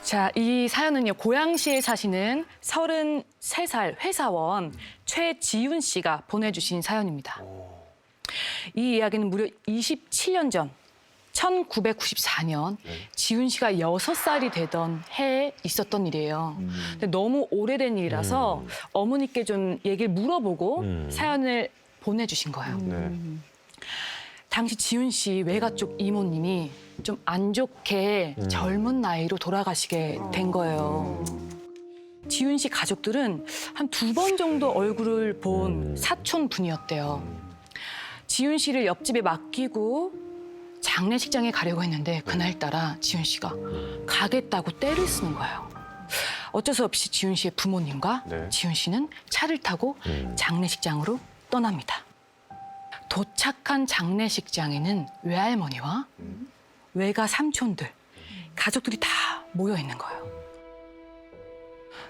자, 이 사연은요, 고양시에 사시는 33살 회사원 최지윤 씨가 보내주신 사연입니다. 이 이야기는 무려 27년 전 1994년 지윤 씨가 6살이 되던 해에 있었던 일이에요. 근데 너무 오래된 일이라서 어머니께 좀 얘기를 물어보고 사연을 보내주신 거예요. 당시 지윤 씨 외가 쪽 이모님이 좀 안 좋게 젊은 나이로 돌아가시게 된 거예요. 지윤 씨 가족들은 한 2번 정도 얼굴을 본 사촌 분이었대요. 지윤 씨를 옆집에 맡기고 장례식장에 가려고 했는데 그날따라 지윤 씨가 가겠다고 떼를 쓰는 거예요. 어쩔 수 없이 지윤 씨의 부모님과 지윤 씨는 차를 타고 장례식장으로 떠납니다. 도착한 장례식장에는 외할머니와 외가 삼촌들, 가족들이 다 모여 있는 거예요.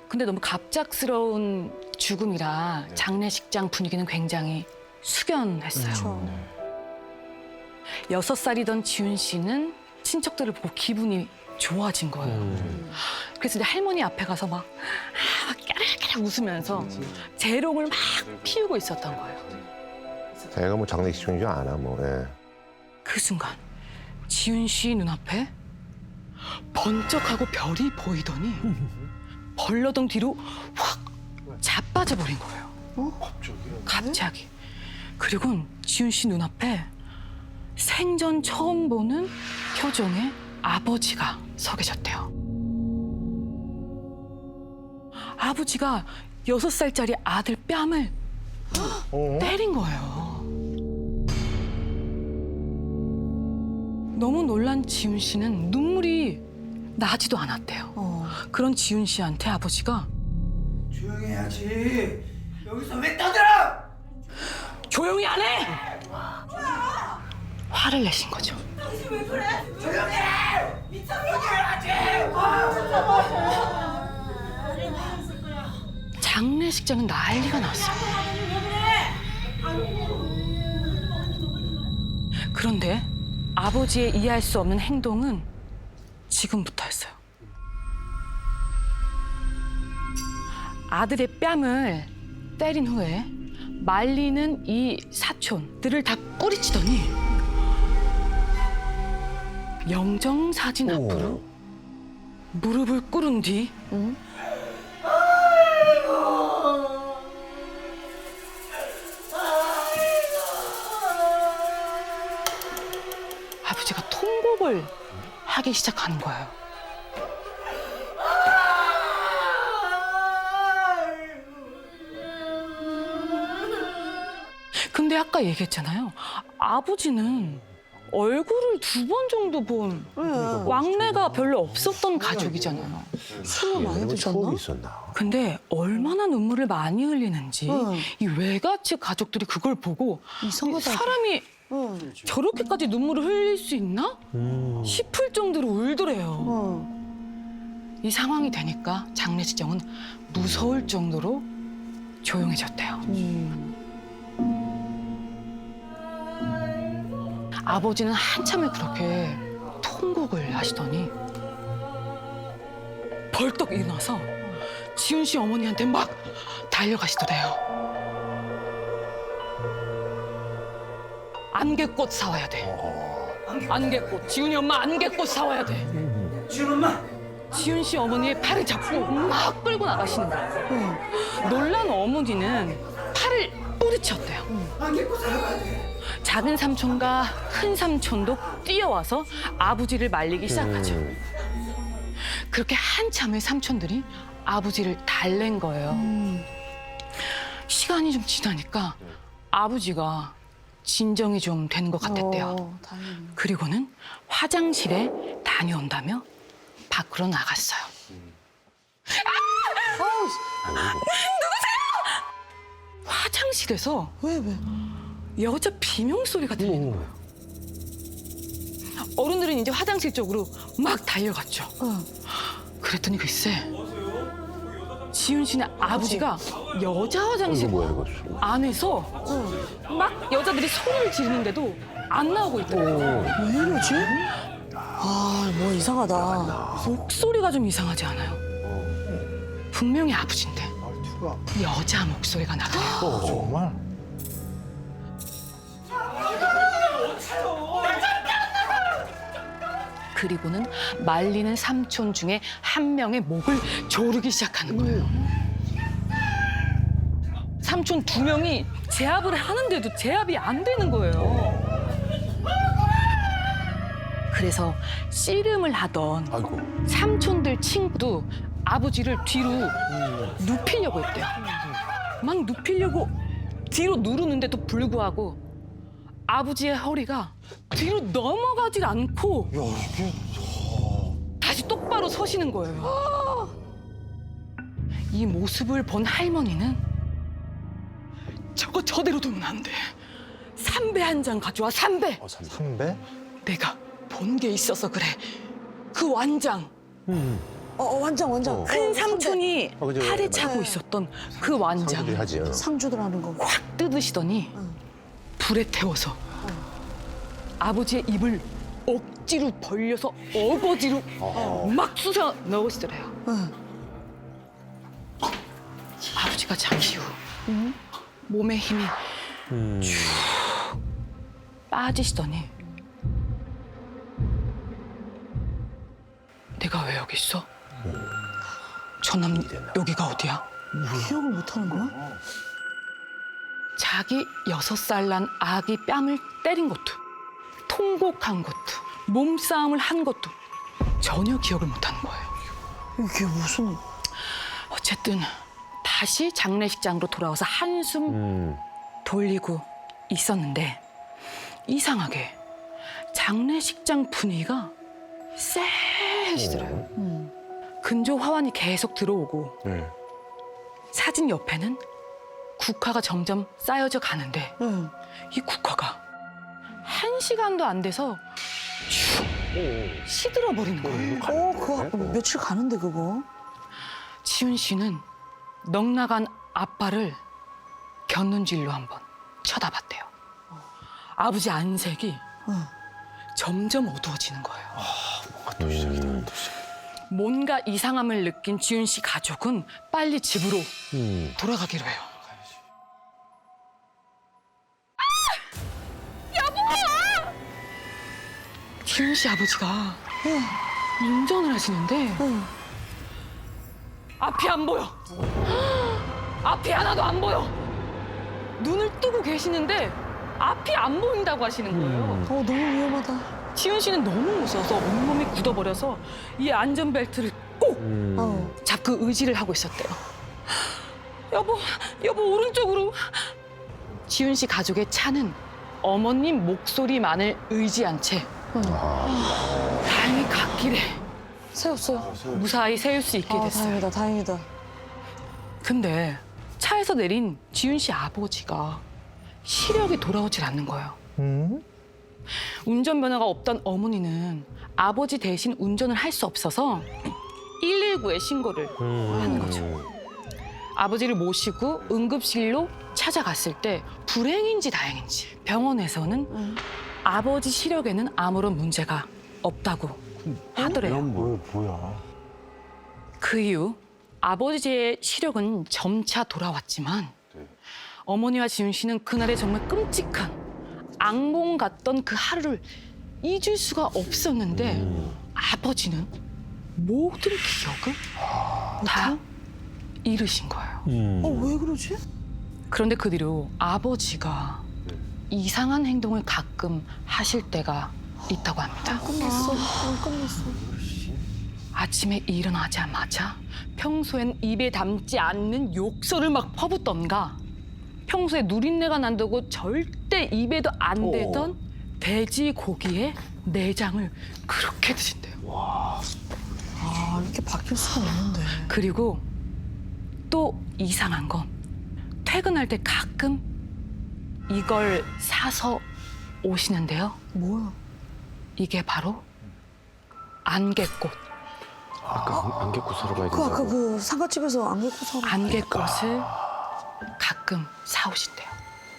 근데 너무 갑작스러운 죽음이라 장례식장 분위기는 굉장히 숙연했어요. 6살이던 지윤 씨는 친척들을 보고 기분이 좋아진 거예요. 그래서 이제 할머니 앞에 가서 막 깨락깨락 웃으면서 재롱을 막 피우고 있었던 거예요. 자기가 뭐 장례식 중인 줄 아나 뭐. 예. 그 순간 지윤 씨 눈앞에 번쩍하고 별이 보이더니 벌러덩 뒤로 확 자빠져 버린 거예요. 갑자기. 그리고 지윤 씨 눈앞에 생전 처음 보는 표정의 아버지가 서 계셨대요. 아버지가 6살짜리 아들 뺨을 때린 거예요. 너무 놀란 지윤 씨는 눈물이 나지도 않았대요. 그런 지윤 씨한테 아버지가 조용히 해야지. 여기서 왜 떠들어? 조용히 안 해! 화를 내신 거죠. 당신 왜 그래? 조용히 해! 미쳤어! 해야지! 장례식장은 난리가 났어요. 그런데 아버지의 이해할 수 없는 행동은 지금부터였어요. 아들의 뺨을 때린 후에 말리는 이 사촌들을 다 뿌리치더니 영정사진 앞으로 무릎을 꿇은 뒤 아버지가 통곡을 하기 시작하는 거예요. 근데 아까 얘기했잖아요. 아버지는 얼굴을 2번 정도 본 왕래가 별로 없었던 가족이잖아요. 술을 많이 이러면 추억이 드셨나? 있었나? 근데 얼마나 눈물을 많이 흘리는지 이 외가 측 가족들이 그걸 보고 이상하다. 사람이 저렇게까지 눈물을 흘릴 수 있나? 싶을 정도로 울더래요. 이 상황이 되니까 장례식장은 무서울 정도로 조용해졌대요. 아버지는 한참을 그렇게 통곡을 하시더니 벌떡 일어나서 지윤 씨 어머니한테 막 달려가시더래요. 안개꽃 사와야 돼. 안개꽃. 지윤이 엄마 안개꽃 사와야 돼. 지훈 엄마! 지윤 씨 어머니의 팔을 잡고 막 끌고 나가시는 거예요. 놀란 어머니는 팔을 뿌리쳤대요. 안개꽃 사러 가야 돼. 작은 삼촌과 큰 삼촌도 뛰어와서 아버지를 말리기 시작하죠. 그렇게 한참의 삼촌들이 아버지를 달랜 거예요. 시간이 좀 지나니까 아버지가 진정이 좀 된 것 같았대요. 다행이네. 그리고는 화장실에 다녀온다며 밖으로 나갔어요. 화장실에서 왜? 여자 비명 소리가 들리는 거예요. 어른들은 이제 화장실 쪽으로 막 달려갔죠. 그랬더니 글쎄 지윤 씨네 아버지가 여자 화장실 이거 뭐야 이거? 안에서 막 여자들이 소리를 지르는데도 안 나오고 있더라고요. 왜 이러지? 아, 뭐 이상하다. 목소리가 좀 이상하지 않아요? 분명히 아버지인데 여자 목소리가 나네요. 정말? 그리고는 말리는 삼촌 중에 한 명의 목을 조르기 시작하는 거예요. 삼촌 두 명이 제압을 하는데도 제압이 안 되는 거예요. 그래서 씨름을 하던 아이고. 삼촌들 친구도 아버지를 뒤로 눕히려고 했대요. 막 눕히려고 뒤로 누르는데도 불구하고 아버지의 허리가 뒤로 넘어가질 않고 다시 똑바로 서시는 거예요. 이 모습을 본 할머니는 저거 저대로 두면 안 돼. 삼배 한 잔 가져와, 삼배. 선배? 내가 본 게 있어서 그래. 그 완장. 완장. 큰 삼촌이 그죠. 팔에 차고 있었던 그 완장 상주들이 하지. 상주들 하는 거. 확 뜯으시더니 불에 태워서 아버지의 입을 억지로 벌려서 어거지로 막 쑤셔 넣으시더래요. 아버지가 잠시 후 몸에 힘이 쭉 빠지시더니 내가 왜 여기 있어? 저놈 여기가 어디야? 기억을 못 하는 거야? 자기 6살 난 아기 뺨을 때린 것도 통곡한 것도 몸싸움을 한 것도 전혀 기억을 못하는 거예요. 이게 무슨... 어쨌든 다시 장례식장으로 돌아와서 한숨 돌리고 있었는데 이상하게 장례식장 분위기가 쎄해지더라고요. 근조 화환이 계속 들어오고 네. 사진 옆에는 국화가 점점 쌓여져 가는데 응. 이 국화가 1시간도 안 돼서 슉 시들어 버리는 거예요. 그거 며칠 가는데 그거. 지훈 씨는 넋 나간 아빠를 곁눈질로 한번 쳐다봤대요. 아버지 안색이 점점 어두워지는 거예요. 뭔가 이상함을 느낀 지훈 씨 가족은 빨리 집으로 돌아가기로 해요. 여보! 지훈 씨 아버지가 운전을 하시는데 앞이 안 보여. 앞이 하나도 안 보여. 눈을 뜨고 계시는데 앞이 안 보인다고 하시는 거예요. 너무 위험하다. 지훈 씨는 너무 무서워서 온몸이 굳어버려서 이 안전벨트를 꼭 잡고 의지를 하고 있었대요. 여보 오른쪽으로. 지훈 씨 가족의 차는 어머님 목소리만을 의지한 채 다행히 갓길에 세웠어요. 무사히 세울 수 있게 됐어요. 다행이다. 근데 차에서 내린 지훈 씨 아버지가 시력이 돌아오질 않는 거예요. 운전면허가 없던 어머니는 아버지 대신 운전을 할 수 없어서 119에 신고를 하는 거죠. 아버지를 모시고 응급실로 찾아갔을 때 불행인지 다행인지 병원에서는 아버지 시력에는 아무런 문제가 없다고 하더래요. 뭐야? 그 이후 아버지의 시력은 점차 돌아왔지만 어머니와 지훈 씨는 그날의 정말 끔찍한 악몽 같던 그 하루를 잊을 수가 없었는데 아버지는 모든 기억을 다 잃으신 거예요. 왜 그러지? 그런데 그 뒤로 아버지가 이상한 행동을 가끔 하실 때가 있다고 합니다. 끝났어. 아침에 일어나자마자 평소엔 입에 담지 않는 욕설을 막 퍼붓던가 평소에 누린내가 난다고 절대 입에도 안 대던 돼지 고기에 내장을 그렇게 드신대요. 이렇게 바뀔 수가 없는데. 그리고 또 이상한 건 퇴근할 때 가끔 이걸 사서 오시는데요. 뭐야? 이게 바로 안개꽃. 아까 안개꽃 사러 가야 아까 그 상가집에서 안개꽃 사러. 안개꽃을 가끔 사오신대요.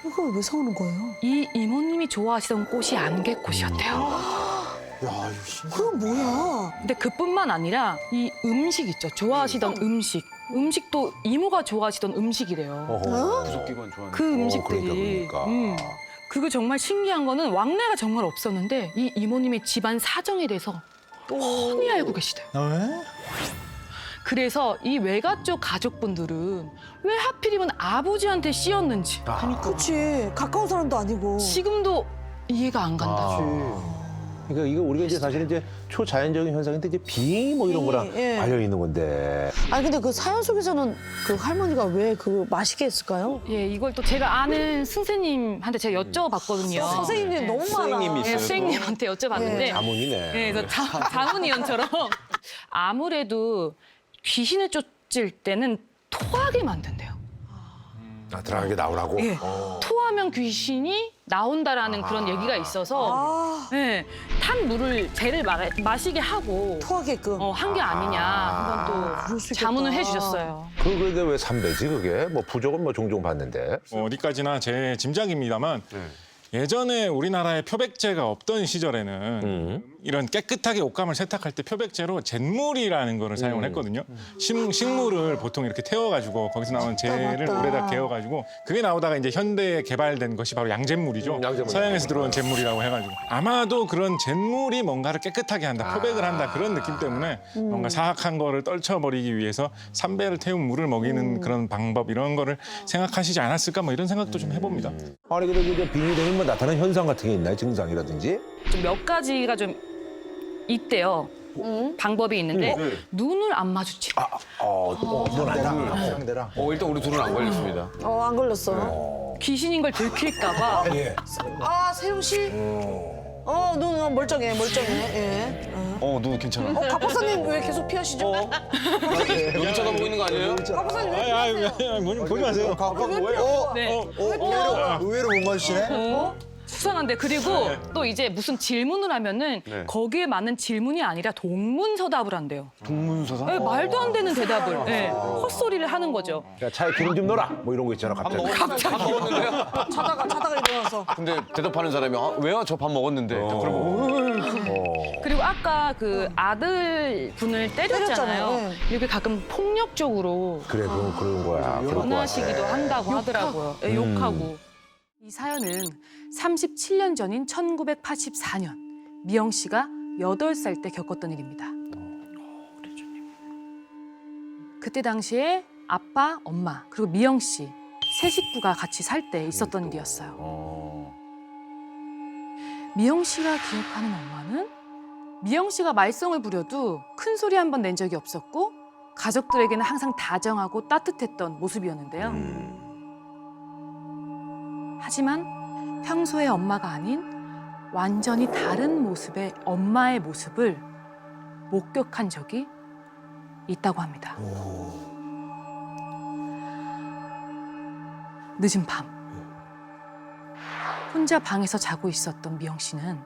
그걸 왜 사오는 거예요? 이 이모님이 좋아하시던 꽃이 안개꽃이었대요. 야, 이거 신기하다. 그건 뭐야? 근데 그뿐만 아니라 이 음식 있죠. 좋아하시던 음식. 음식도 이모가 좋아하시던 음식이래요. 어허. 구속기관 좋아하는. 그 음식들이. 그러니까. 그거 정말 신기한 거는 왕래가 정말 없었는데 이 이모님의 집안 사정에 대해서 뻔히 알고 계시대요. 왜? 그래서 이 외가 쪽 가족분들은 왜 하필이면 아버지한테 씌었는지 그렇지. 가까운 사람도 아니고. 지금도 이해가 안 간다. 그러니까 이거 우리가 이제 사실은 이제 초자연적인 현상인데 이제 비 뭐 이런 거랑 예. 관련 있는 건데. 아니 근데 그 사연 속에서는 그 할머니가 왜 그 마시게 했을까요? 예, 이걸 또 제가 아는 선생님한테 제가 여쭤봤거든요. 선생님이 너무 많아. 선생님이 있어요. 예, 선생님한테 여쭤봤는데 예. 자문이네. 네, 그래서 자문위원처럼 아무래도 귀신을 쫓을 때는 토하게 만든대요. 나타나게 나오라고. 예. 토하면 귀신이 나온다라는 그런 얘기가 있어서 아, 네, 탄 물을 쟤를 마시게 하고 토하게끔. 한 게 아니냐 한번 그럴 또 수 있겠다. 자문을 해주셨어요. 그게 왜 삼배지 그게? 뭐 부족은 뭐 종종 봤는데. 어디까지나 제 짐작입니다만 예전에 우리나라에 표백제가 없던 시절에는 이런 깨끗하게 옷감을 세탁할 때 표백제로 잿물이라는 거를 사용을 했거든요. 식물을 보통 이렇게 태워가지고 거기서 나오는 젤을 맞다. 물에다 개어가지고 그게 나오다가 이제 현대에 개발된 것이 바로 양잿물이죠. 양잿물. 서양에서 들어온 잿물이라고 해가지고 아마도 그런 잿물이 뭔가를 깨끗하게 한다, 표백을 한다 그런 느낌 때문에 뭔가 사악한 거를 떨쳐버리기 위해서 삼배를 태운 물을 먹이는 그런 방법 이런 거를 생각하시지 않았을까 뭐 이런 생각도 좀 해봅니다. 아니 근데 이제 빙이 되면 뭐 나타나는 현상 같은 게 있나요? 증상이라든지? 좀 몇 가지가 좀 있대요. 방법이 있는데 눈을 안 마주치. 너랑 상대랑. 일단 우리 둘은 안 걸렸습니다. 안 걸렸어. 귀신인 걸 들킬까 봐. 아, 세용 씨? 눈 멀쩡해, 멀쩡해. 예. 누 괜찮아. 박 박사님 왜 계속 피하시죠? 여기 쳐다보고 있는 거 아니에요? 박 박사님 왜 피하세요? 뭐좀 보지 마세요. 네. 의외로 못 맞추시네? 수상한데 그리고 또 이제 무슨 질문을 하면은 거기에 맞는 질문이 아니라 동문서답을 한대요. 동문서사? 네, 말도 안 되는 대답을 네, 헛소리를 하는 거죠. 야, 차에 기름 좀 넣어라. 뭐 이런 거 있잖아 갑자기. 밥 먹었는데요? 자다가 일어나서. 근데 대답하는 사람이 왜요? 저 밥 먹었는데. 그러고 그리고 아까 그 아들 분을 때렸잖아요. 때렸잖아요. 이렇게 가끔 폭력적으로 그래 그런 거야. 그럴 것 원하시기도 같아. 한다고 하더라고요. 네, 욕하고. 이 사연은 37년 전인 1984년 미영 씨가 8살 때 겪었던 일입니다. 그때 당시에 아빠, 엄마 그리고 미영 씨 세 식구가 같이 살 때 있었던 일이었어요. 미영 씨가 기억하는 엄마는 미영 씨가 말썽을 부려도 큰 소리 한 번 낸 적이 없었고 가족들에게는 항상 다정하고 따뜻했던 모습이었는데요. 하지만 평소의 엄마가 아닌 완전히 다른 모습의 엄마의 모습을 목격한 적이 있다고 합니다. 늦은 밤 혼자 방에서 자고 있었던 미영 씨는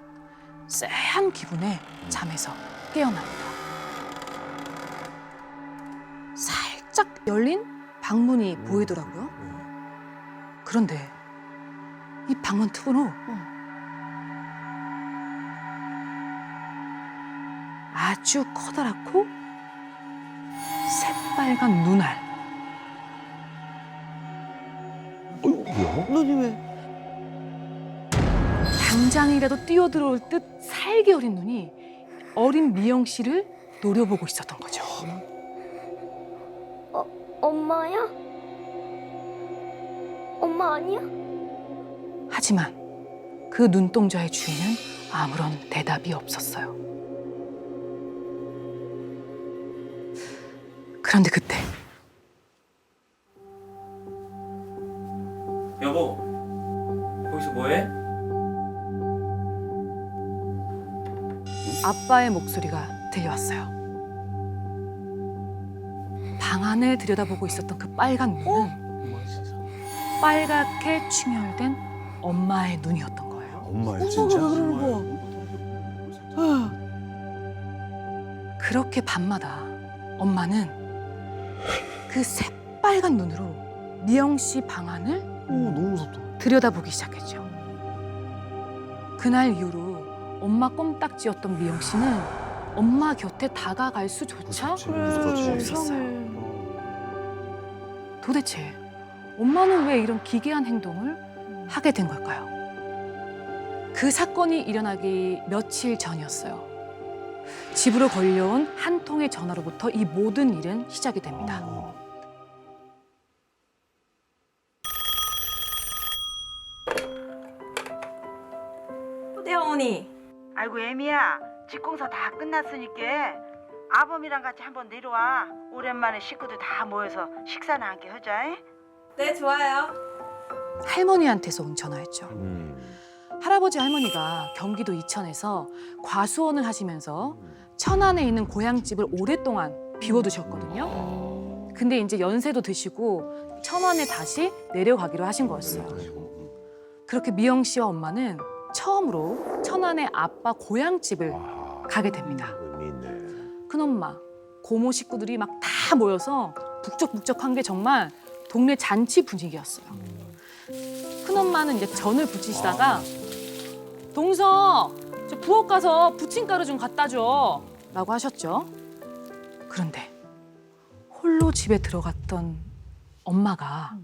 쎄한 기분에 잠에서 깨어납니다. 살짝 열린 방문이 보이더라고요. 그런데 이 방문 틈으로 아주 커다랗고 새빨간 눈알. 눈이 왜? 당장이라도 뛰어들어올 듯 살기 어린 눈이 어린 미영 씨를 노려보고 있었던 거죠. 엄마야? 엄마 아니야? 하지만 그 눈동자의 주인은 아무런 대답이 없었어요. 그런데 그때 여보, 거기서 뭐해? 아빠의 목소리가 들려왔어요. 방 안을 들여다보고 있었던 그 빨간 눈은 빨갛게 충혈된 엄마의 눈이었던 거예요. 엄마야 그렇게 밤마다 엄마는 그 새빨간 눈으로 미영 씨 방 안을 너무 무섭다. 들여다보기 시작했죠. 그날 이후로 엄마 껌딱지였던 미영 씨는 엄마 곁에 다가갈 수조차 없었어요. 도대체 엄마는 왜 이런 기괴한 행동을 하게 된 걸까요? 그 사건이 일어나기 며칠 전이었어요. 집으로 걸려온 한 통의 전화로부터 이 모든 일은 시작이 됩니다. 네 어머니. 아이고 애미야, 집공사 다 끝났으니까 아범이랑 같이 한번 내려와. 오랜만에 식구들 다 모여서 식사나 함께 하자. 잉? 네 좋아요. 할머니한테서 온 전화였죠. 할아버지 할머니가 경기도 이천에서 과수원을 하시면서 천안에 있는 고향집을 오랫동안 비워두셨거든요. 근데 이제 연세도 드시고 천안에 다시 내려가기로 하신 거였어요. 그렇게 미영 씨와 엄마는 처음으로 천안의 아빠 고향집을 가게 됩니다. 의미 있네. 큰엄마, 고모 식구들이 막 다 모여서 북적북적한 게 정말 동네 잔치 분위기였어요. 큰엄마는 이제 전을 부치시다가 동서, 저 부엌 가서 부침가루 좀 갖다 줘 라고 하셨죠. 그런데 홀로 집에 들어갔던 엄마가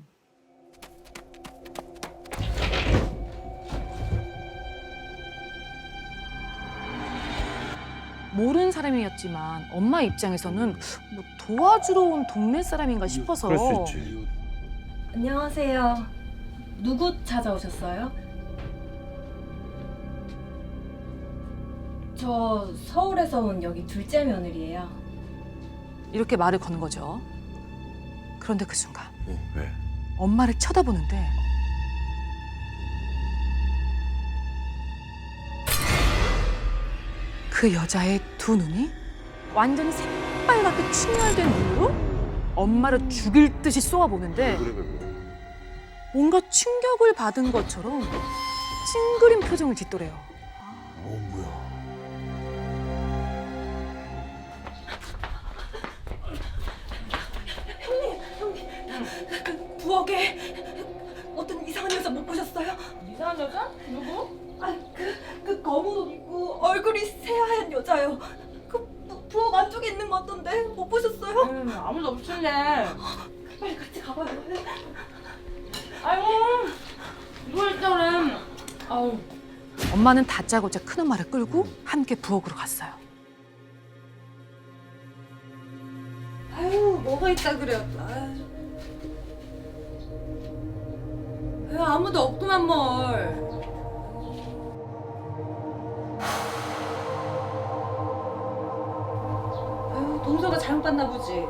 모르는 사람이었지만 엄마 입장에서는 뭐 도와주러 온 동네 사람인가 싶어서 그럴 수 있지. 안녕하세요. 누구 찾아오셨어요? 저 서울에서 온 여기 둘째 며느리예요. 이렇게 말을 거는 거죠. 그런데 그 순간 왜? 엄마를 쳐다보는데 그 여자의 두 눈이 완전히 새빨갛게 충혈된 눈으로 엄마를 죽일 듯이 쏘아보는데 뭔가 충격을 받은 것처럼 찡그린 표정을 짓더래요. 뭐야? 부엌에 어떤 이상한 여자 못 보셨어요? 이상한 여자? 누구? 그 검은 옷 입고 얼굴이 새하얀 여자요. 부엌 안쪽에 있는 거 같던데 못 보셨어요? 아무도 없을래. 빨리 같이 가봐요. 아이고, 누워 있다 그래. 엄마는 다짜고짜 큰엄마를 끌고 함께 부엌으로 갔어요. 아유 뭐가 있다 그래요. 아유, 아무도 없구만 뭘. 아유 동서가 잘못 봤나 보지.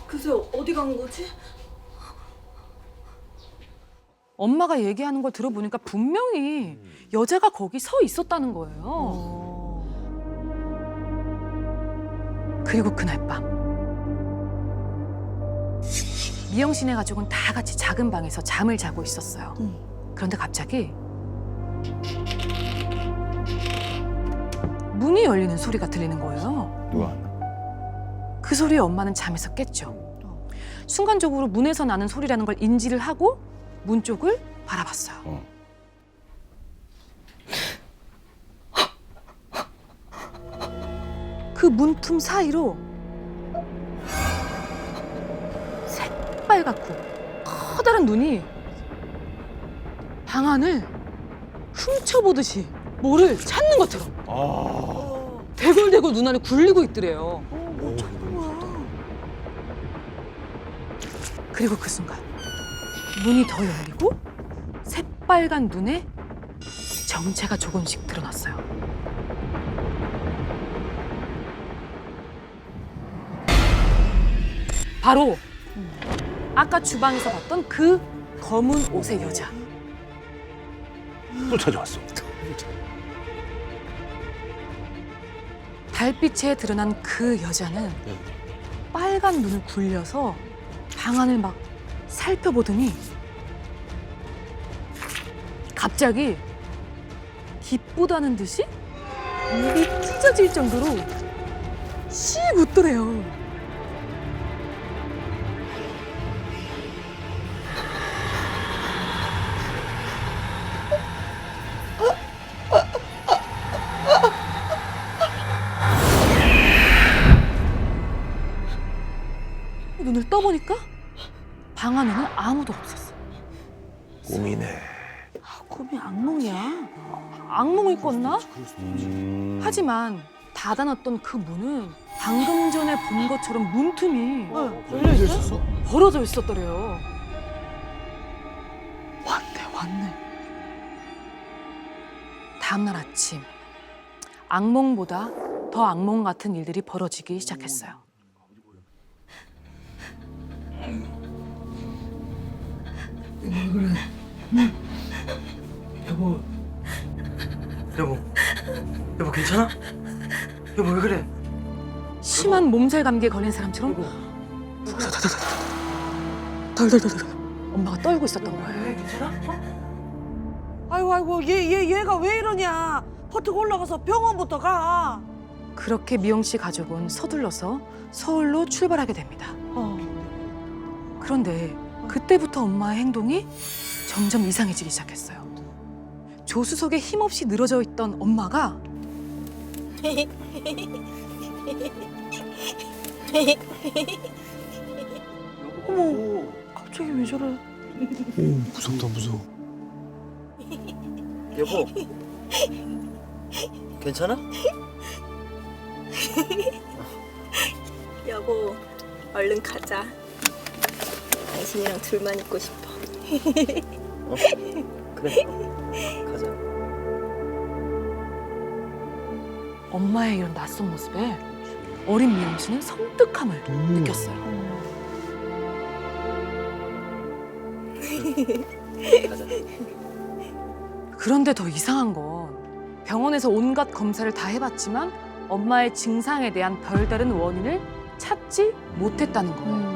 그새 어디 간 거지? 엄마가 얘기하는 걸 들어보니까 분명히 여자가 거기 서 있었다는 거예요. 그리고 그날 밤 미영 씨네 가족은 다 같이 작은 방에서 잠을 자고 있었어요. 그런데 갑자기 문이 열리는 소리가 들리는 거예요. 누가? 그 소리에 엄마는 잠에서 깼죠. 순간적으로 문에서 나는 소리라는 걸 인지를 하고 문 쪽을 바라봤어요. 그 문틈 사이로 새빨갛고 커다란 눈이 방 안을 훔쳐보듯이 뭐를 찾는 것처럼 대굴대굴 눈 안에 굴리고 있더래요. 그리고 그 순간 문이 더 열리고 새빨간 눈에 정체가 조금씩 드러났어요. 바로 아까 주방에서 봤던 그 검은 옷의 여자. 또 찾아왔어. 달빛에 드러난 그 여자는 빨간 눈을 굴려서 방 안을 막 살펴보더니 갑자기 기쁘다는 듯이 입이 찢어질 정도로 씩 웃더래요. 눈을 떠보니까 방 안에는 아무도 없었어. 꿈이네. 꿈이 악몽이야. 악몽을 꿨나? 하지만 닫아놨던 그 문은 방금 전에 본 것처럼 문틈이 열려 있어? 벌어져 있었더래요. 왔네. 다음날 아침 악몽보다 더 악몽 같은 일들이 벌어지기 시작했어요. 여보 괜찮아? 여보 왜 그래? 심한 몸살 감기에 걸린 사람처럼 덜덜덜덜 엄마가 떨고 있었던 거예요. 아이고 얘가 왜 이러냐. 퍼뜩 올라가서 병원부터 가. 그렇게 미영 씨 가족은 서둘러서 서울로 출발하게 됩니다. 그런데 그때부터 엄마의 행동이 점점 이상해지기 시작했어요. 조수석에 힘없이 늘어져 있던 엄마가 어머, 갑자기 왜 저래? 무섭다 무서워. 여보 괜찮아? 여보, 얼른 가자. 당신이랑 둘만 있고 싶어. 그래 가자. 엄마의 이런 낯선 모습에 어린 미영 씨는 섬뜩함을 느꼈어요. 가자. 그런데 더 이상한 건 병원에서 온갖 검사를 다 해봤지만 엄마의 증상에 대한 별다른 원인을 찾지 못했다는 거예요.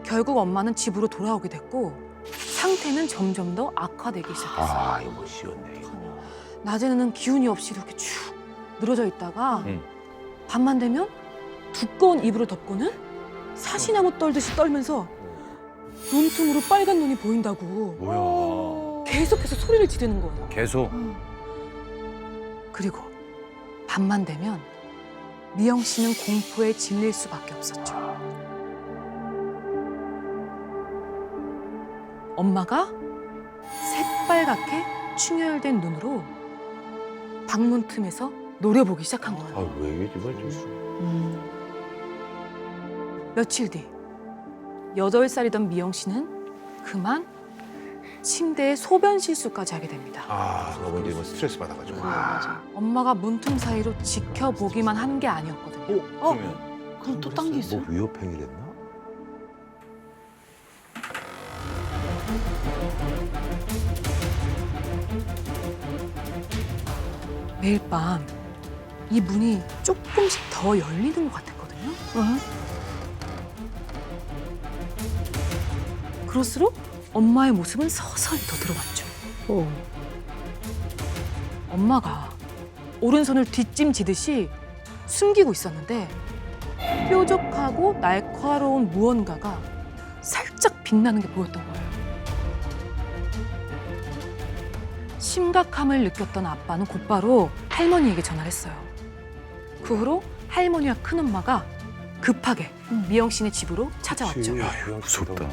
결국 엄마는 집으로 돌아오게 됐고 상태는 점점 더 악화되기 시작했어요. 아, 이거 뭐 쉬웠네. 이거. 낮에는 기운이 없이 이렇게 쭉 늘어져 있다가 밤만 되면 두꺼운 이불을 덮고는 사시나무 떨듯이 떨면서 눈틈으로 빨간 눈이 보인다고 뭐야? 계속해서 소리를 지르는 거예요. 계속. 그리고 밤만 되면 미영 씨는 공포에 질릴 수밖에 없었죠. 엄마가 새빨갛게 충혈된 눈으로 방문 틈에서 노려보기 시작한 거예요. 아, 왜 이게 정말 좀. 며칠 뒤 8살이던 미영 씨는 그만 침대에 소변 실수까지 하게 됩니다. 아, 너무 이제 뭐 스트레스 받아가지고. 엄마가 문틈 사이로 지켜보기만 한 게 아니었거든요. 그럼 또 딴 게 있어? 뭐 위협행위를 했나? 매일 밤 이 문이 조금씩 더 열리는 것 같았거든요. 그럴수록 엄마의 모습은 서서히 더 드러났죠. 엄마가 오른손을 뒷짐지듯이 숨기고 있었는데 뾰족하고 날카로운 무언가가 살짝 빛나는 게 보였던 거예요. 심각함을 느꼈던 아빠는 곧바로 할머니에게 전화를 했어요. 그 후로 할머니와 큰엄마가 급하게 미영 씨네 집으로 찾아왔죠. 야, 무섭다.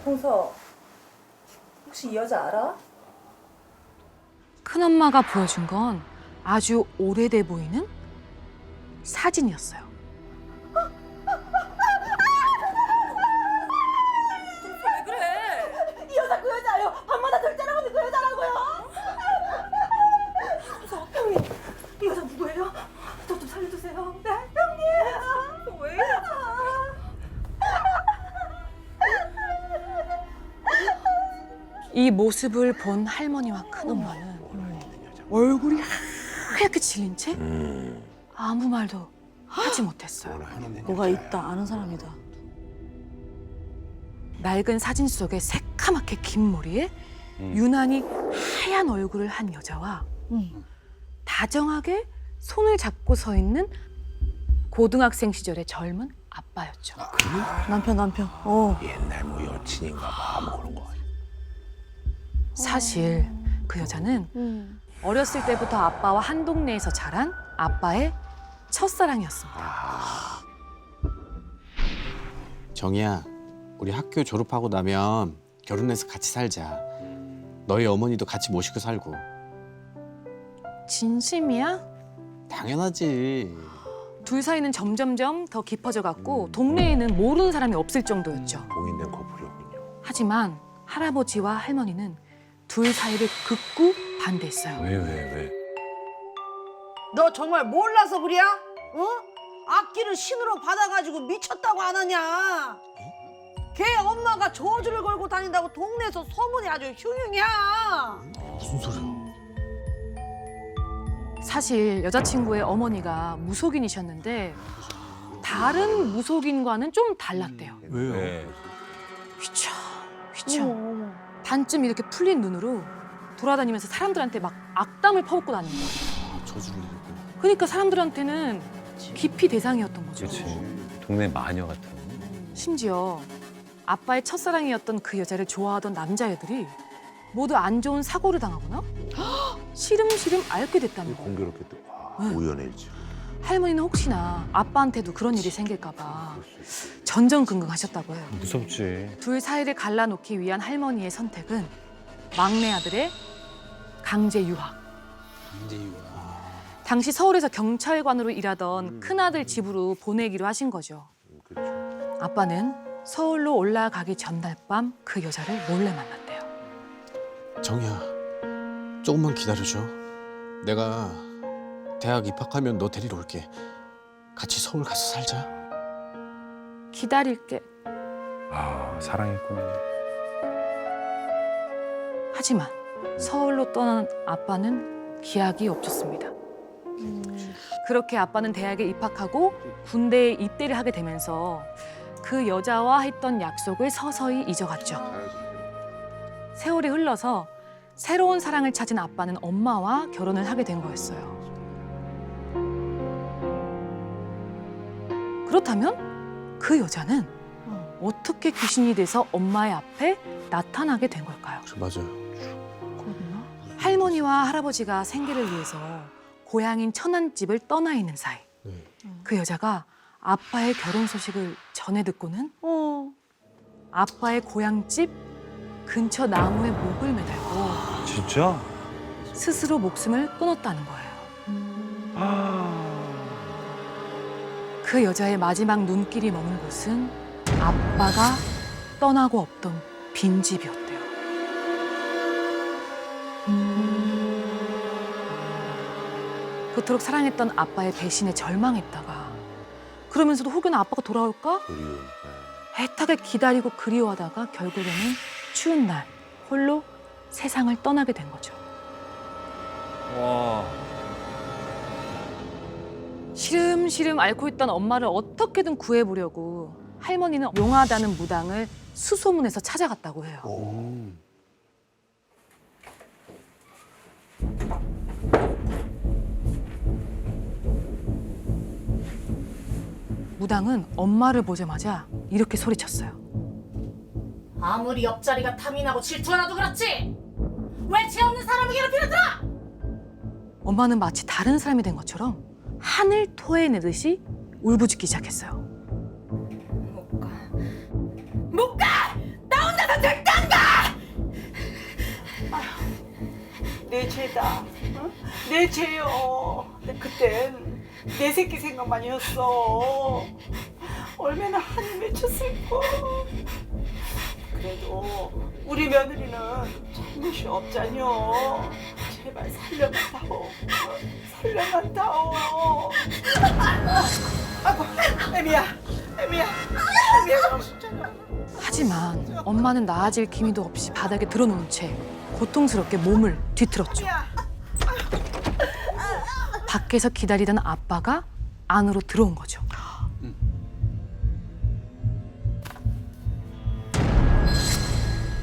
홍서, 혹시 이 여자 알아? 큰엄마가 보여준 건 아주 오래돼 보이는 사진이었어요. 왜 그래? 이 여자 그 여자예요. 밤마다 절자라고는 그 여자라고요. 홍서, 형님, 이 여자 누구예요? 저 좀 살려주세요. 네, 형님. 왜? 이 모습을 본 할머니와 큰엄마는 얼굴이 하얗게 질린 채 아무 말도 하지 못했어요. 뭐가 있다, 아는 사람이다. 낡은 사진 속에 새카맣게 긴 머리에 유난히 하얀 얼굴을 한 여자와 다정하게 손을 잡고 서 있는 고등학생 시절의 젊은 아빠였죠. 남편. 옛날 뭐 여친인가 봐. 뭐 그런 거. 사실 그 여자는 어렸을 때부터 아빠와 한 동네에서 자란 아빠의 첫사랑이었습니다. 정희야, 우리 학교 졸업하고 나면 결혼해서 같이 살자. 너희 어머니도 같이 모시고 살고. 진심이야? 당연하지. 둘 사이는 점점점 더 깊어져 갔고 동네에는 모르는 사람이 없을 정도였죠. 공인된 커플이었군요. 하지만 할아버지와 할머니는 둘 사이를 극구 반대했어요. 왜? 너 정말 몰라서 그래? 어? 악기를 신으로 받아가지고 미쳤다고 안 하냐? 걔 엄마가 저주를 걸고 다닌다고 동네에서 소문이 아주 흉흉이야. 무슨 소리야? 사실 여자친구의 어머니가 무속인이셨는데 다른 무속인과는 좀 달랐대요. 왜요? 휘쳐. 반쯤 이렇게 풀린 눈으로 돌아다니면서 사람들한테 막 악담을 퍼붓고 다니는 거예요. 저주를 내고. 그러니까 사람들한테는 기피 대상이었던 거죠. 동네 마녀 같은. 심지어 아빠의 첫사랑이었던 그 여자를 좋아하던 남자애들이 모두 안 좋은 사고를 당하거나 시름시름 앓게 됐답니다. 공교롭게 우연일지. 할머니는 혹시나 아빠한테도 그런 일이 생길까 봐 전전긍긍하셨다고 해요. 무섭지. 둘 사이를 갈라놓기 위한 할머니의 선택은 막내 아들의 강제 유학. 당시 서울에서 경찰관으로 일하던 큰아들 집으로 보내기로 하신 거죠. 그렇죠. 아빠는 서울로 올라가기 전날 밤 그 여자를 몰래 만났대요. 정희야, 조금만 기다려줘. 내가 대학 입학하면 너 데리러 올게. 같이 서울 가서 살자. 기다릴게. 아, 사랑했구나. 하지만 서울로 떠난 아빠는 기약이 없었습니다. 그렇게 아빠는 대학에 입학하고 군대에 입대를 하게 되면서 그 여자와 했던 약속을 서서히 잊어갔죠. 세월이 흘러서 새로운 사랑을 찾은 아빠는 엄마와 결혼을 하게 된 거였어요. 그렇다면 그 여자는 어떻게 귀신이 돼서 엄마의 앞에 나타나게 된 걸까요? 맞아요. 할머니와 할아버지가 생계를 위해서 고향인 천안집을 떠나 있는 사이 그 여자가 아빠의 결혼 소식을 전해 듣고는 아빠의 고향집 근처 나무에 목을 매달고 진짜? 스스로 목숨을 끊었다는 거예요. 그 여자의 마지막 눈길이 머문 곳은 아빠가 떠나고 없던 빈집이었대요. 그토록 사랑했던 아빠의 배신에 절망했다가 그러면서도 혹여나 아빠가 돌아올까? 그리운. 애타게 기다리고 그리워하다가 결국에는 추운 날 홀로 세상을 떠나게 된 거죠. 와. 시름시름 앓고 있던 엄마를 어떻게든 구해보려고 할머니는 용하다는 무당을 수소문해서 찾아갔다고 해요. 무당은 엄마를 보자마자 이렇게 소리쳤어요. 아무리 옆자리가 탐이 나고 질투하나도 그렇지. 왜 죄 없는 사람을 괴롭히는들아? 엄마는 마치 다른 사람이 된 것처럼 한을 토해내듯이 울부짖기 시작했어요. 못 가! 나 혼자서 절대 안 가! 내 죄다. 응? 내 죄요. 근데 그땐 내 새끼 생각만 했어. 얼마나 한이 맺혔을까. 그래도 우리 며느리는 잘못이 없잖여. 제발 살려만다오. 살려만다오. 아이고, 애미야. 하지만 엄마는 나아질 기미도 없이 바닥에 드러놓은 채 고통스럽게 몸을 뒤틀었죠. 밖에서 기다리던 아빠가 안으로 들어온 거죠.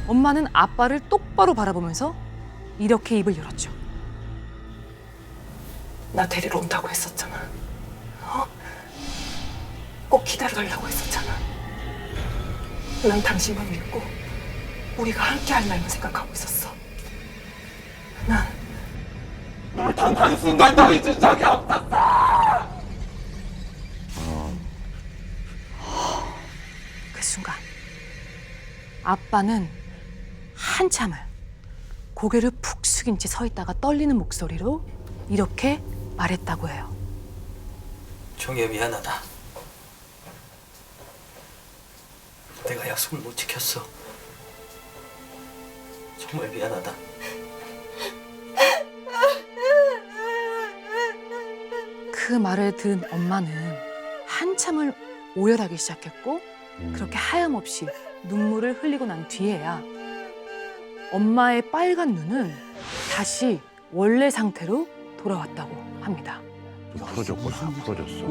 엄마는 아빠를 똑바로 바라보면서 이렇게 입을 열었죠. 나 데리러 온다고 했었잖아. 꼭 기다려달라고 했었잖아. 난 당신만 믿고 우리가 함께 할 날만 생각하고 있었어. 순간도 잊은 적이 없었어. 그 순간 아빠는 한참을 고개를 푹 숙인 채 서 있다가 떨리는 목소리로 이렇게 말했다고 해요. 종이야 미안하다. 내가 약속을 못 지켰어. 정말 미안하다. 그 말을 들은 엄마는 한참을 오열하기 시작했고 그렇게 하염없이 눈물을 흘리고 난 뒤에야 엄마의 빨간 눈은 다시 원래 상태로 돌아왔다고 합니다. 풀어졌구나. 풀어졌어.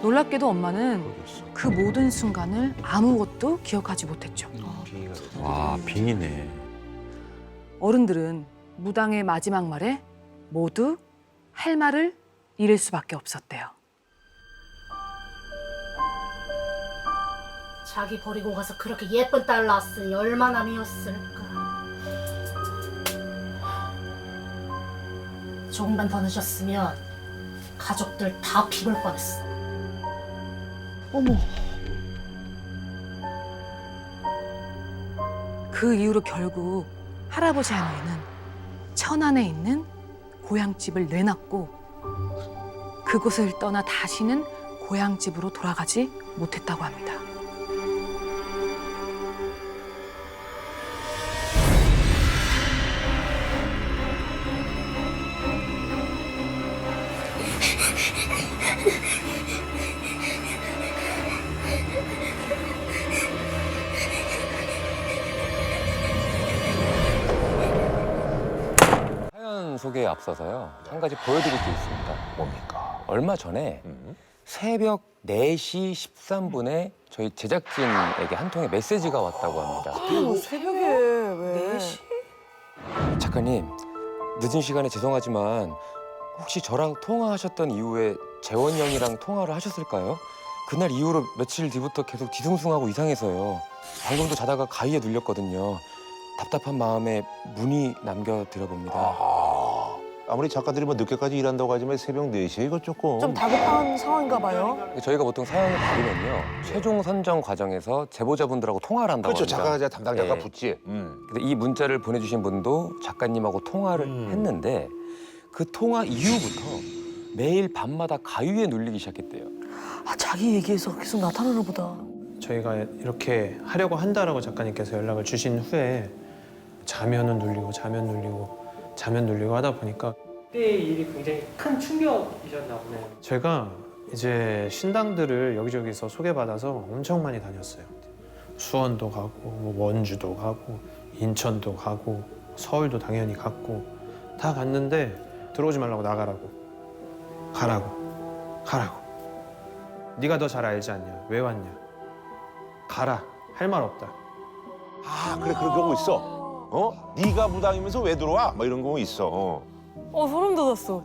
놀랍게도 엄마는 그 모든 순간을 아무것도 기억하지 못했죠. 와, 빙이네. 어른들은 무당의 마지막 말에 모두 할 말을 잃을 수밖에 없었대요. 자기 버리고 가서 그렇게 예쁜 딸 낳았으니 얼마나 미웠을까. 조금만 더 늦었으면 가족들 다 죽을 뻔했어. 그 이후로 결국 할아버지 할머니는 천안에 있는 고향집을 내놨고 그곳을 떠나 다시는 고향집으로 돌아가지 못했다고 합니다. 사연 소개에 앞서서요. 한 가지 보여드릴 게 있습니다. 뭡니까? 얼마 전에 새벽 4시 13분에 저희 제작진에게 한 통의 메시지가 왔다고 합니다. 새벽에 왜? 작가님, 늦은 시간에 죄송하지만 혹시 저랑 통화하셨던 이후에 재원이 형이랑 통화를 하셨을까요? 그날 이후로 며칠 뒤부터 계속 뒤숭숭하고 이상해서요. 방금도 자다가 가위에 눌렸거든요. 답답한 마음에 문의 남겨드려봅니다. 아무리 작가들이 뭐 늦게까지 일한다고 하지만 새벽 4시에 이거 조금. 좀 다급한 상황인가 봐요. 저희가 보통 사연을 받으면요. 최종 선정 과정에서 제보자분들하고 통화를 한다고 그렇죠. 합니다. 작가가 담당 작가 네. 붙지. 근데 이 문자를 보내주신 분도 작가님하고 통화를 했는데 그 통화 이후부터 매일 밤마다 가위에 눌리기 시작했대요. 아, 자기 얘기에서 계속 나타나나 보다. 저희가 이렇게 하려고 한다라고 작가님께서 연락을 주신 후에 자면은 눌리고 자면 눌리고 하다 보니까 그때의 일이 굉장히 큰 충격이셨나 보네요. 제가 이제 신당들을 여기저기서 소개받아서 엄청 많이 다녔어요. 수원도 가고 뭐 원주도 가고 인천도 가고 서울도 당연히 갔고 다 갔는데 들어오지 말라고 나가라고 가라고 네가 더 잘 알지 않냐 왜 왔냐 가라 할 말 없다. 아, 그래 그런 경우 있어. 어? 네가 무당이면서 왜 들어와? 뭐 이런 경우 있어. 소름 돋았어.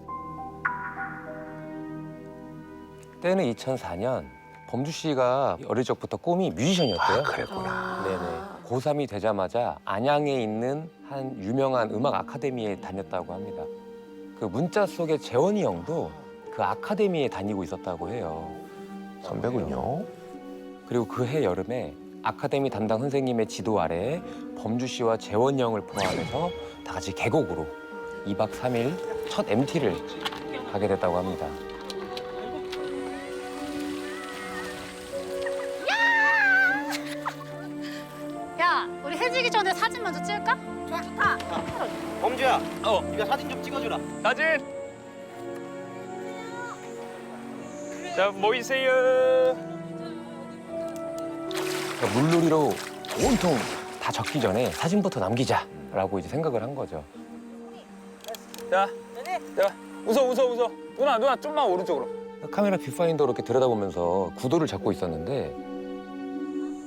때는 2004년 범주 씨가 어릴 적부터 꿈이 뮤지션이었대요. 그랬구나. 네네. 고3이 되자마자 안양에 있는 한 유명한 음악 아카데미에 다녔다고 합니다. 그 문자 속에 재원이 형도 그 아카데미에 다니고 있었다고 해요. 선배군요. 그리고 그 해 여름에 아카데미 담당 선생님의 지도 아래에 범주 씨와 재원이 형을 포함해서 다 같이 계곡으로 2박 3일 첫 MT를 가게 됐다고 합니다. 야, 우리 해지기 전에 사진 먼저 찍을까? 좋다. 범주야, 네가 사진 좀 찍어주라. 사진! 자, 모이세요. 물놀이로 온통 다 적기 전에 사진부터 남기자라고 이제 생각을 한 거죠. 자, 웃어. 누나 좀만 오른쪽으로. 카메라 뷰파인더로 이렇게 들여다보면서 구도를 잡고 있었는데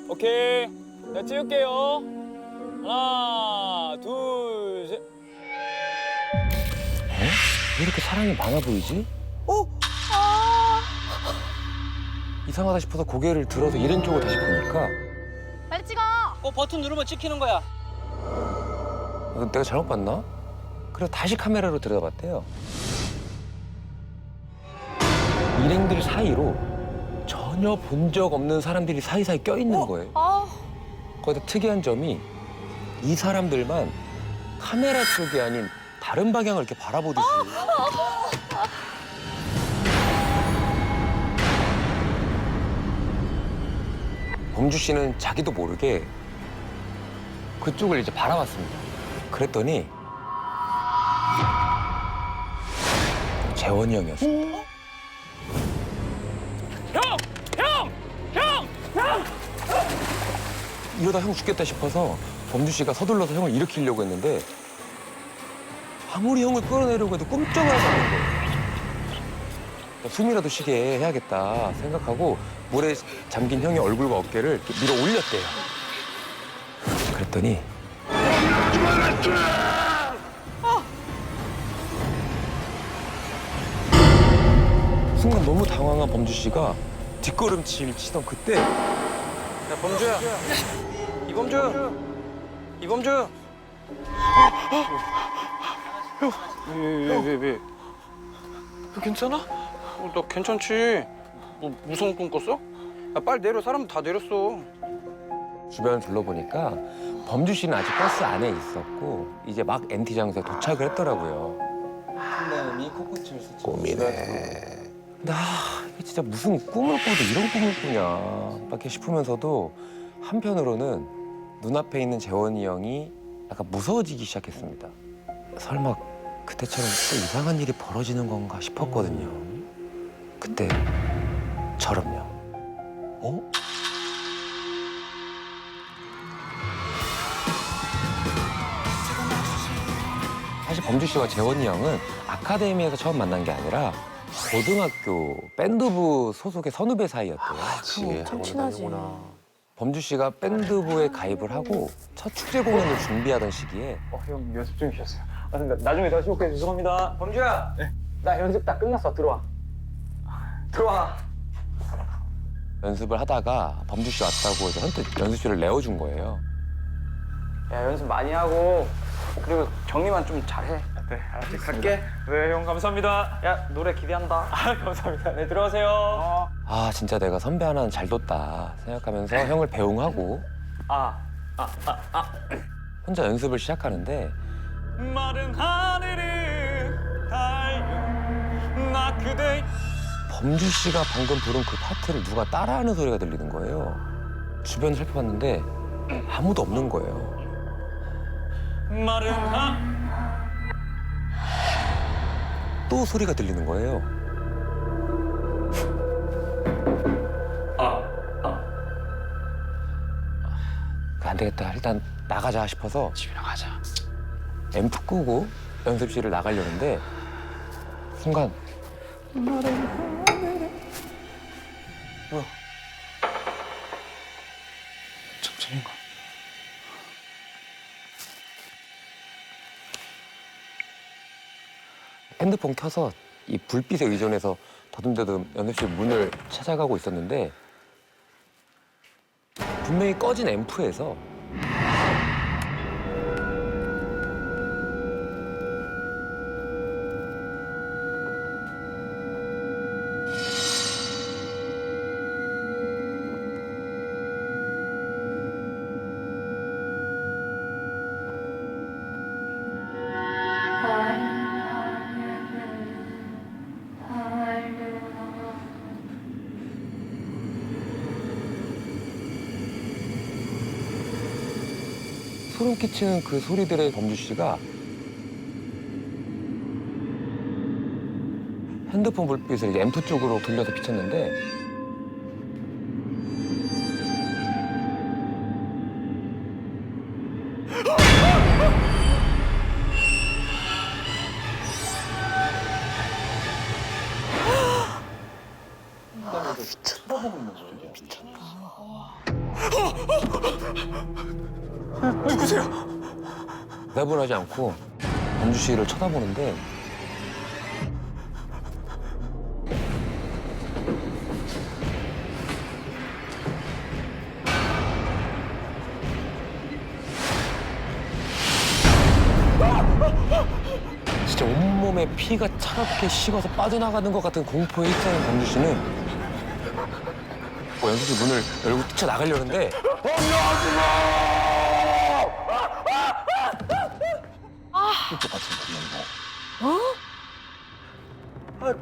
오케이. 자, 찍을게요. 하나, 둘, 셋. 왜 이렇게 사람이 많아 보이지? 이상하다 싶어서 고개를 들어서 이른 쪽을 다시 보니까 빨리 찍어. 버튼 누르면 찍히는 거야. 내가 잘못 봤나? 그래서 다시 카메라로 들여다봤대요. 일행들 사이로 전혀 본 적 없는 사람들이 사이사이 껴있는 거예요. 거기다 특이한 점이 이 사람들만 카메라 쪽이 아닌 다른 방향을 이렇게 바라보듯이 범주 씨는 자기도 모르게 그쪽을 이제 바라봤습니다. 그랬더니 재원이 형이었습니다. 이러다 형 죽겠다 싶어서 범주 씨가 서둘러서 형을 일으키려고 했는데 아무리 형을 끌어내려고 해도 꿈쩍을 하지 않는 거예요. 숨이라도 쉬게 해야겠다 생각하고 물에 잠긴 형의 얼굴과 어깨를 이렇게 밀어 올렸대요. 그랬더니 순간 너무 당황한 범주 씨가 뒷걸음질 치던 그때 야, 범주야. 이범주. 이범주. 왜? 괜찮아? 나 괜찮지. 뭐 무서운 꿈 꿨어? 야, 빨리 내려. 사람 다 내렸어. 주변을 둘러보니까 범주 씨는 아직 버스 안에 있었고 이제 막 MT 장소에 도착을 했더라고요. 한다음이 코코침을 스치고 꿈이네. 근데 이게 진짜 무슨 꿈을 꿔도 이런 꿈을 꾸냐 밖에 싶으면서도 한편으로는 눈앞에 있는 재원이 형이 약간 무서워지기 시작했습니다. 설마 그때처럼 또 이상한 일이 벌어지는 건가 싶었거든요. 그때 저럼요. 어? 사실 범주 씨와 재원이 형은 아카데미에서 처음 만난 게 아니라 고등학교 밴드부 소속의 선후배 사이였대요. 엄청 친하지. 범주 씨가 밴드부에 가입을 하고 첫 축제 공연을 준비하던 시기에 형 연습 중이셨어요. 나중에 다시 올게. 죄송합니다. 범주야. 네. 나 연습 다 끝났어. 들어와. 연습을 하다가 범주 씨 왔다고 해서 선뜻 연습실을 내어준 거예요. 야, 연습 많이 하고 그리고 정리만 좀 잘해. 네, 알겠습니다. 갈게. 네, 형 감사합니다. 야, 노래 기대한다. 감사합니다. 네, 들어가세요. 아 진짜 내가 선배 하나는 잘 뒀다 생각하면서 형을 배웅하고 혼자 연습을 시작하는데 마른 하늘을 달려 나 그대. 범주 씨가 방금 부른 그 파트를 누가 따라하는 소리가 들리는 거예요. 주변을 살펴봤는데 아무도 없는 거예요. 마른 또 소리가 들리는 거예요. 안 되겠다. 일단 나가자 싶어서 집에 나가자. 앰프 끄고 연습실을 나가려는데 순간 뭐야? 정신인가? 핸드폰 켜서 이 불빛에 의존해서 더듬더듬 연습실 문을 찾아가고 있었는데 분명히 꺼진 앰프에서 소름 끼치는 그 소리들의 범주 씨가 핸드폰 불빛을 이제 앰프 쪽으로 돌려서 비쳤는데 누구세요? 내분하지 않고 범주 씨를 쳐다보는데 몸에 피가 차갑게 식어서 빠져나가는 것 같은 공포에 휩싸인 범주 씨는 연수 씨 문을 열고 뛰쳐나가려는데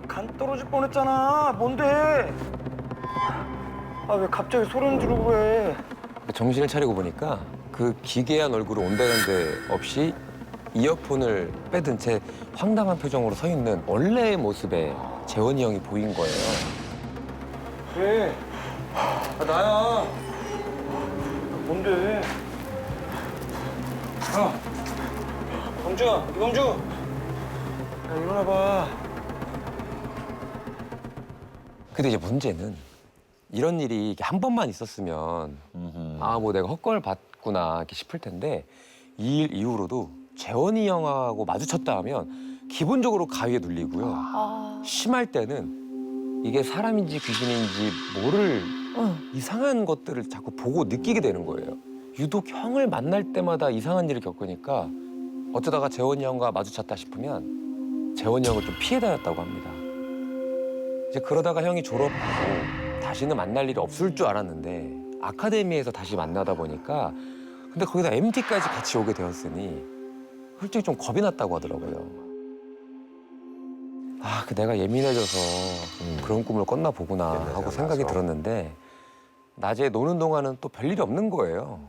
간 떨어질 뻔했잖아. 뭔데? 왜 갑자기 소리는 지르고 그래? 정신을 차리고 보니까 그 기괴한 얼굴을 온데간데 없이 이어폰을 빼든 채 황당한 표정으로 서 있는 원래의 모습의 재원이 형이 보인 거예요. 그래. 나야. 뭔데? 범주야, 이범주. 야, 일어나봐. 근데 이제 문제는 이런 일이 이렇게 한 번만 있었으면 뭐 내가 헛걸 봤구나 이렇게 싶을 텐데 이 일 이후로도 재원이 형하고 마주쳤다 하면 기본적으로 가위에 눌리고요. 심할 때는 이게 사람인지 귀신인지 모를 이상한 것들을 자꾸 보고 느끼게 되는 거예요. 유독 형을 만날 때마다 이상한 일을 겪으니까 어쩌다가 재원이 형과 마주쳤다 싶으면 재원이 형을 좀 피해 다녔다고 합니다. 이제 그러다가 형이 졸업하고 다시는 만날 일이 없을 줄 알았는데 아카데미에서 다시 만나다 보니까 근데 거기다 MT까지 같이 오게 되었으니 솔직히 좀 겁이 났다고 하더라고요. 내가 예민해져서 그런 꿈을 꿨나 보구나 하고 생각이 들었는데 낮에 노는 동안은 또 별일이 없는 거예요.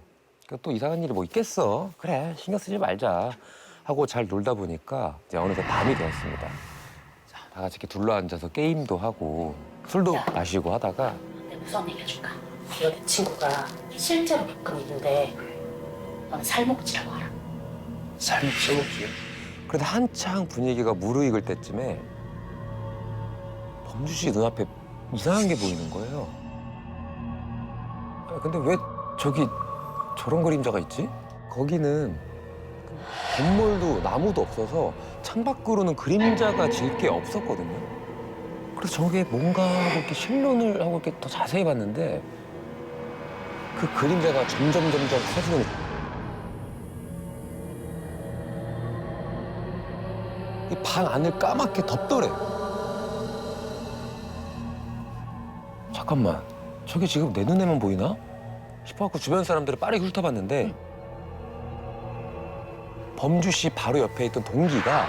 그러니까 또 이상한 일이 뭐 있겠어. 그래, 신경 쓰지 말자 하고 잘 놀다 보니까 이제 어느새 밤이 되었습니다. 다 같이 이렇게 둘러앉아서 게임도 하고 술도 마시고 하다가 내가 무서운 얘기 해줄까? 이거 내 친구가 실제로 겪은 일인데 너는 살목지라고 알아? 살목지요? 그런데 한창 분위기가 무르익을 때쯤에 범주 씨 눈앞에 이상한 게 보이는 거예요. 근데 왜 저기 저런 그림자가 있지? 거기는 건물도 나무도 없어서 창밖으로는 그림자가 질 게 없었거든요. 그래서 저게 뭔가 하고 이렇게 실눈을 하고 이렇게 더 자세히 봤는데 그 그림자가 점점 커지는 이 방 안을 까맣게 덮더래. 잠깐만, 저게 지금 내 눈에만 보이나? 싶어갖고 주변 사람들을 빠르게 훑어봤는데 범주 씨 바로 옆에 있던 동기가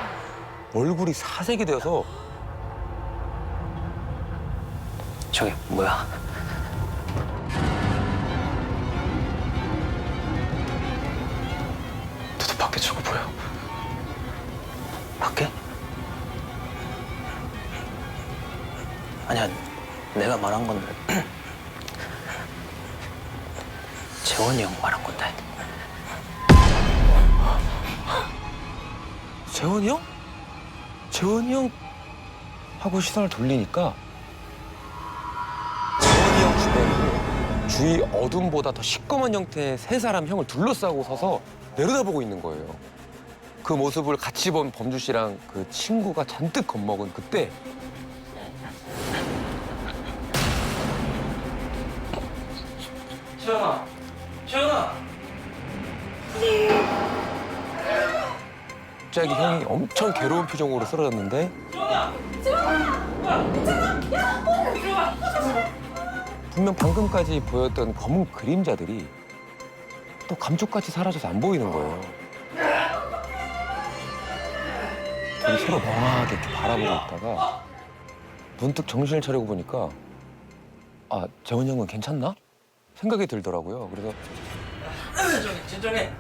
얼굴이 사색이 되어서 저게 뭐야? 너도 밖에 저거 보여? 밖에? 아니야, 내가 말한 건 재원이 형 말한 건데. 재원이 형? 재원이 형? 하고 시선을 돌리니까 재원이 형 주변에 주위 어둠보다 더 시꺼먼 형태의 세 사람 형을 둘러싸고 서서 내려다보고 있는 거예요. 그 모습을 같이 본 범주 씨랑 그 친구가 잔뜩 겁먹은 그때 재원아! 갑자기 형이 엄청 괴로운 표정으로 쓰러졌는데 분명 방금까지 보였던 검은 그림자들이 또 감쪽같이 사라져서 안 보이는 거예요. 둘이 서로 멍하게 이렇게 바라보고 있다가 문득 정신을 차리고 보니까 재원이 형은 괜찮나? 생각이 들더라고요. 그래서 진정해.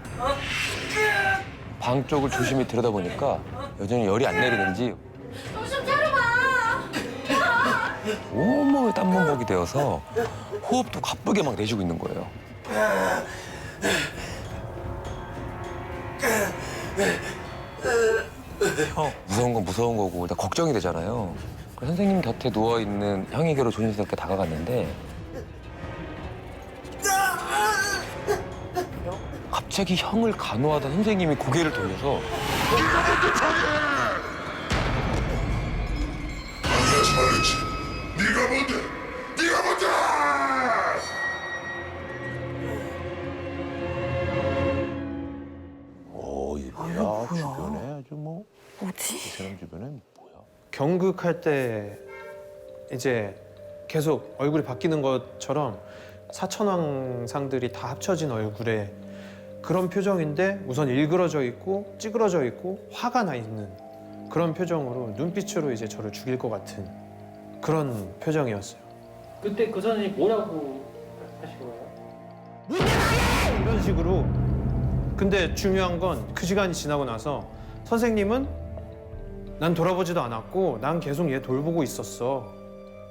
방 쪽을 조심히 들여다보니까 여전히 열이 안 내리는지 정신 차려봐. 온몸에 땀범벅이 되어서 호흡도 가쁘게 막 내쉬고 있는 거예요. 무서운 건 무서운 거고 일단 걱정이 되잖아요. 그래서 선생님 곁에 누워있는 형에게로 조심스럽게 다가갔는데 갑자기 형을 간호하던 선생님이 고개를 돌려서 네가 뭔데? 네가 뭔데? 이 뭐야? 주변에 아주 뭐. 뭐지? 이 사람 주변엔 뭐야? 경극할 때 이제 계속 얼굴이 바뀌는 것처럼 사천왕상들이 다 합쳐진 얼굴에 그런 표정인데 우선 일그러져 있고 찌그러져 있고 화가 나 있는 그런 표정으로 눈빛으로 이제 저를 죽일 것 같은 그런 표정이었어요. 그때 그 선생님 뭐라고 하시는 거예요? 이런 식으로. 근데 중요한 건 그 시간이 지나고 나서 선생님은 난 돌아보지도 않았고 난 계속 얘 돌보고 있었어.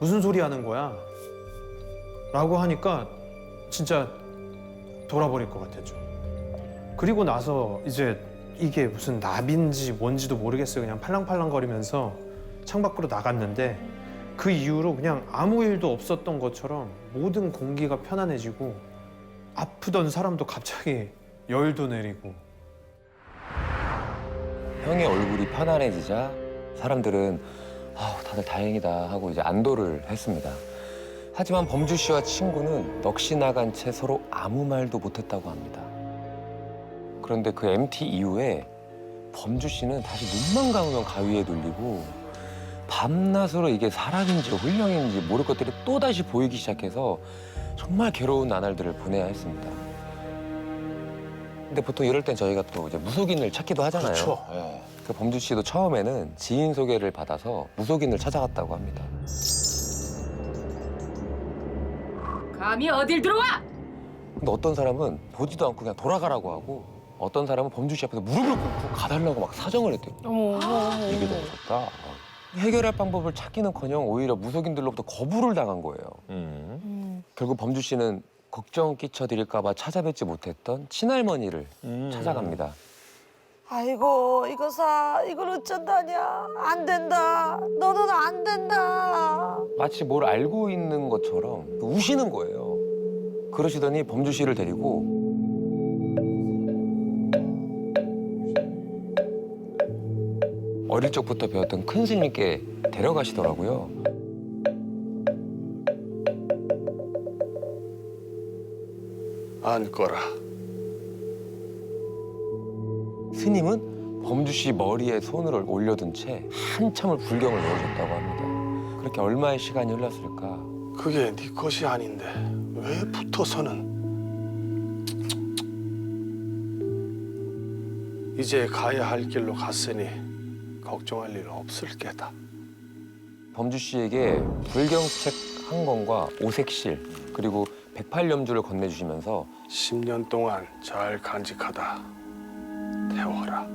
무슨 소리 하는 거야? 라고 하니까 진짜 돌아버릴 것 같았죠. 그리고 나서 이제 이게 무슨 납인지 뭔지도 모르겠어요. 그냥 팔랑팔랑거리면서 창밖으로 나갔는데 그 이후로 그냥 아무 일도 없었던 것처럼 모든 공기가 편안해지고 아프던 사람도 갑자기 열도 내리고. 형의 얼굴이 편안해지자 사람들은 다들 다행이다 하고 이제 안도를 했습니다. 하지만 범주 씨와 친구는 넋이 나간 채 서로 아무 말도 못했다고 합니다. 그런데 그 MT 이후에 범주 씨는 다시 눈만 감으면 가위에 눌리고 밤낮으로 이게 사람인지 혼령인지 모를 것들이 또다시 보이기 시작해서 정말 괴로운 나날들을 보내야 했습니다. 근데 보통 이럴 땐 저희가 또 이제 무속인을 찾기도 하잖아요. 그렇죠. 예. 그 범주 씨도 처음에는 지인 소개를 받아서 무속인을 찾아갔다고 합니다. 감히 어딜 들어와? 근데 어떤 사람은 보지도 않고 그냥 돌아가라고 하고 어떤 사람은 범주 씨 앞에서 무릎을 꿇고 가달라고 막 사정을 했대요. 이게 너무 무섭다. 해결할 방법을 찾기는커녕 오히려 무속인들로부터 거부를 당한 거예요. 결국 범주 씨는 걱정 끼쳐드릴까 봐 찾아뵙지 못했던 친할머니를 찾아갑니다. 아이고 이거사 이걸 어쩐다냐. 안 된다. 너는 안 된다. 마치 뭘 알고 있는 것처럼 우시는 거예요. 그러시더니 범주 씨를 데리고 어릴 적부터 배웠던 큰 스님께 데려가시더라고요. 앉거라. 스님은 범주 씨 머리에 손을 올려둔 채 한참을 불경을 외우셨다고 합니다. 그렇게 얼마의 시간이 흘렀을까? 그게 네 것이 아닌데 왜 붙어서는? 이제 가야 할 길로 갔으니 걱정할 일 없을 게다. 범주 씨에게 불경책 한 권과 오색실 그리고 108염주를 건네주시면서 10년 동안 잘 간직하다 태워라.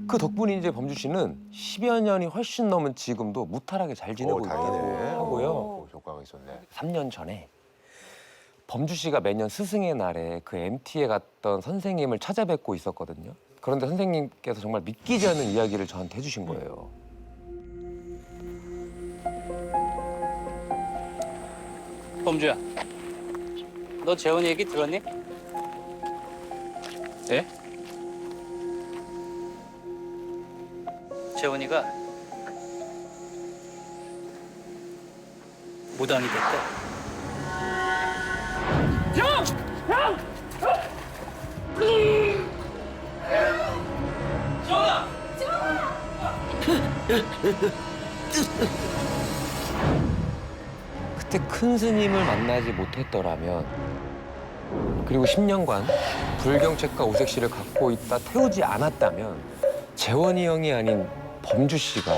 그 덕분인지 범주 씨는 10여 년이 훨씬 넘은 지금도 무탈하게 잘 지내고 있다고 하고요. 효과가 있었네. 3년 전에 범주 씨가 매년 스승의 날에 그 MT에 갔던 선생님을 찾아뵙고 있었거든요. 그런데 선생님께서 정말 믿기지 않는 이야기를 저한테 해주신 거예요. 범주야, 너 재원이 얘기 들었니? 네? 재원이가 무당이 됐대. 그때 큰 스님을 만나지 못했더라면 그리고 10년간 불경책과 오색실을 갖고 있다 태우지 않았다면 재원이 형이 아닌 범주 씨가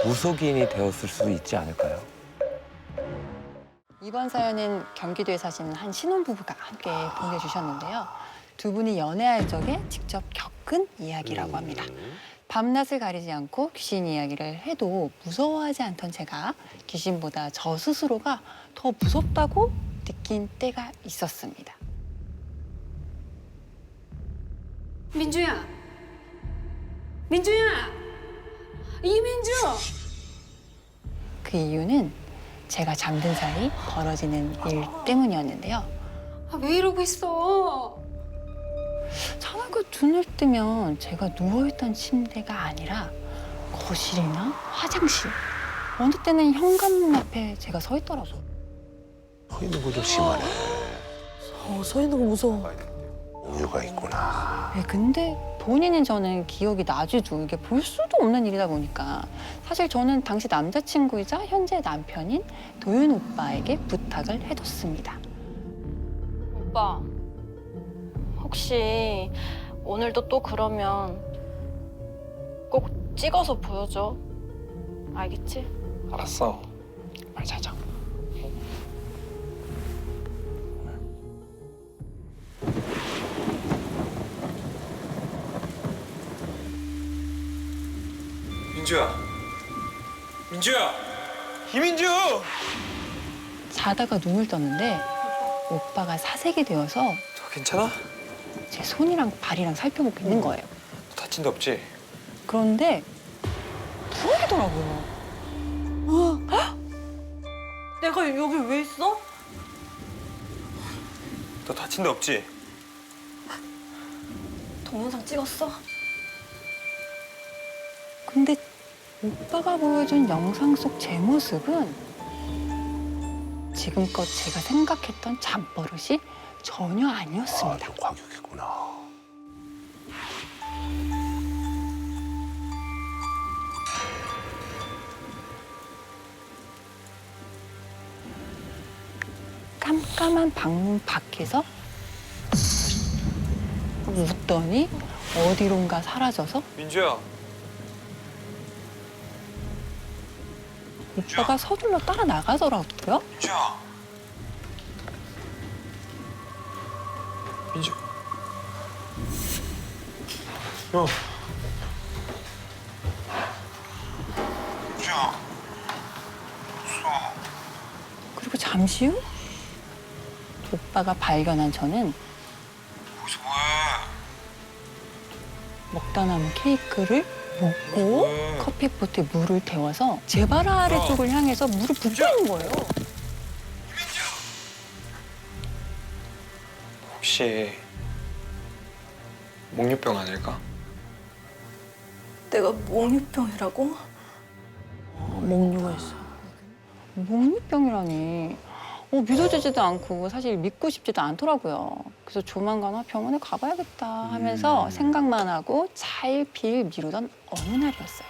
무속인이 되었을 수도 있지 않을까요? 이번 사연은 경기도에 사시는 한 신혼부부가 함께 보내주셨는데요. 두 분이 연애할 적에 직접 겪은 이야기라고 합니다. 밤낮을 가리지 않고 귀신 이야기를 해도 무서워하지 않던 제가 귀신보다 저 스스로가 더 무섭다고 느낀 때가 있었습니다. 민주야! 민주야! 이민주! 그 이유는 제가 잠든 사이 벌어지는 일 때문이었는데요. 왜 이러고 있어? 저녁에 눈을 뜨면 제가 누워있던 침대가 아니라 거실이나 화장실, 어느 때는 현관문 앞에 제가 서 있더라고요. 서 있는 거 좀 심하네. 서 있는 거 무서워. 우유가 있구나. 네, 근데 본인은 저는 기억이 나지도 이게 볼 수도 없는 일이다 보니까 사실 저는 당시 남자친구이자 현재 남편인 도윤 오빠에게 부탁을 해뒀습니다. 오빠, 혹시 오늘도 또 그러면 꼭 찍어서 보여줘. 알겠지? 알았어. 빨리 자자. 민주야. 민주야. 이민주. 자다가 눈을 떴는데 오빠가 사색이 되어서 괜찮아? 제 손이랑 발이랑 살펴보고 있는 거예요. 다친 데 없지? 그런데 부엌이더라고요. 내가 여기 왜 있어? 너 다친 데 없지? 동영상 찍었어? 근데 오빠가 보여준 영상 속 제 모습은 지금껏 제가 생각했던 잠버릇이 전혀 아니었습니다. 좀 과격했구나. 깜깜한 방문 밖에서 웃더니 어디론가 사라져서 민주야. 오빠가 서둘러 따라 나가더라고요. 민주야. 민주. 야. 민주야. 그리고 잠시 후 오빠가 발견한 저는 거기서 뭐해? 먹다 남은 케이크를 먹고 커피포트에 물을 데워서 제 발 아래쪽을 향해서 물을 붓고 있는 거예요. 혹시 목류병 아닐까? 내가 목류병이라고? 목류가 있어. 목류병이라니. 믿어지지도 않고 사실 믿고 싶지도 않더라고요. 그래서 조만간 병원에 가봐야겠다 하면서 생각만 하고 차일피일 미루던 어느 날이었어요.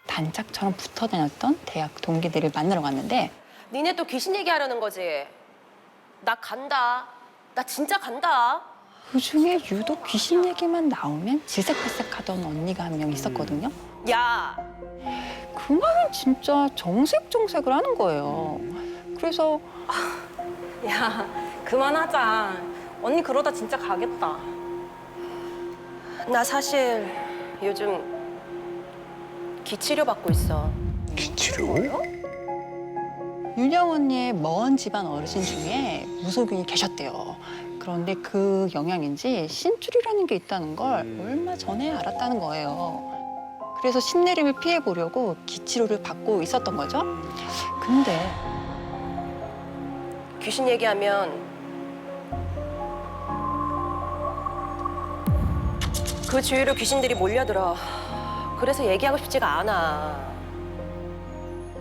단짝처럼 붙어 다녔던 대학 동기들을 만나러 갔는데 니네 또 귀신 얘기하려는 거지? 나 간다. 나 진짜 간다. 그중에 유독 귀신 얘기만 나오면 질색팔색하던 언니가 한 명 있었거든요. 야, 그 말은 진짜 정색정색을 하는 거예요. 그래서 야, 그만하자. 언니 그러다 진짜 가겠다. 나 사실 요즘 기치료 받고 있어. 기치료? 윤영 언니의 먼 집안 어르신 중에 무속인이 계셨대요. 그런데 그 영향인지 신줄이라는 게 있다는 걸 얼마 전에 알았다는 거예요. 그래서 신내림을 피해보려고 기치료를 받고 있었던 거죠. 근데 귀신 얘기하면 그 주위로 귀신들이 몰려들어. 그래서 얘기하고 싶지가 않아.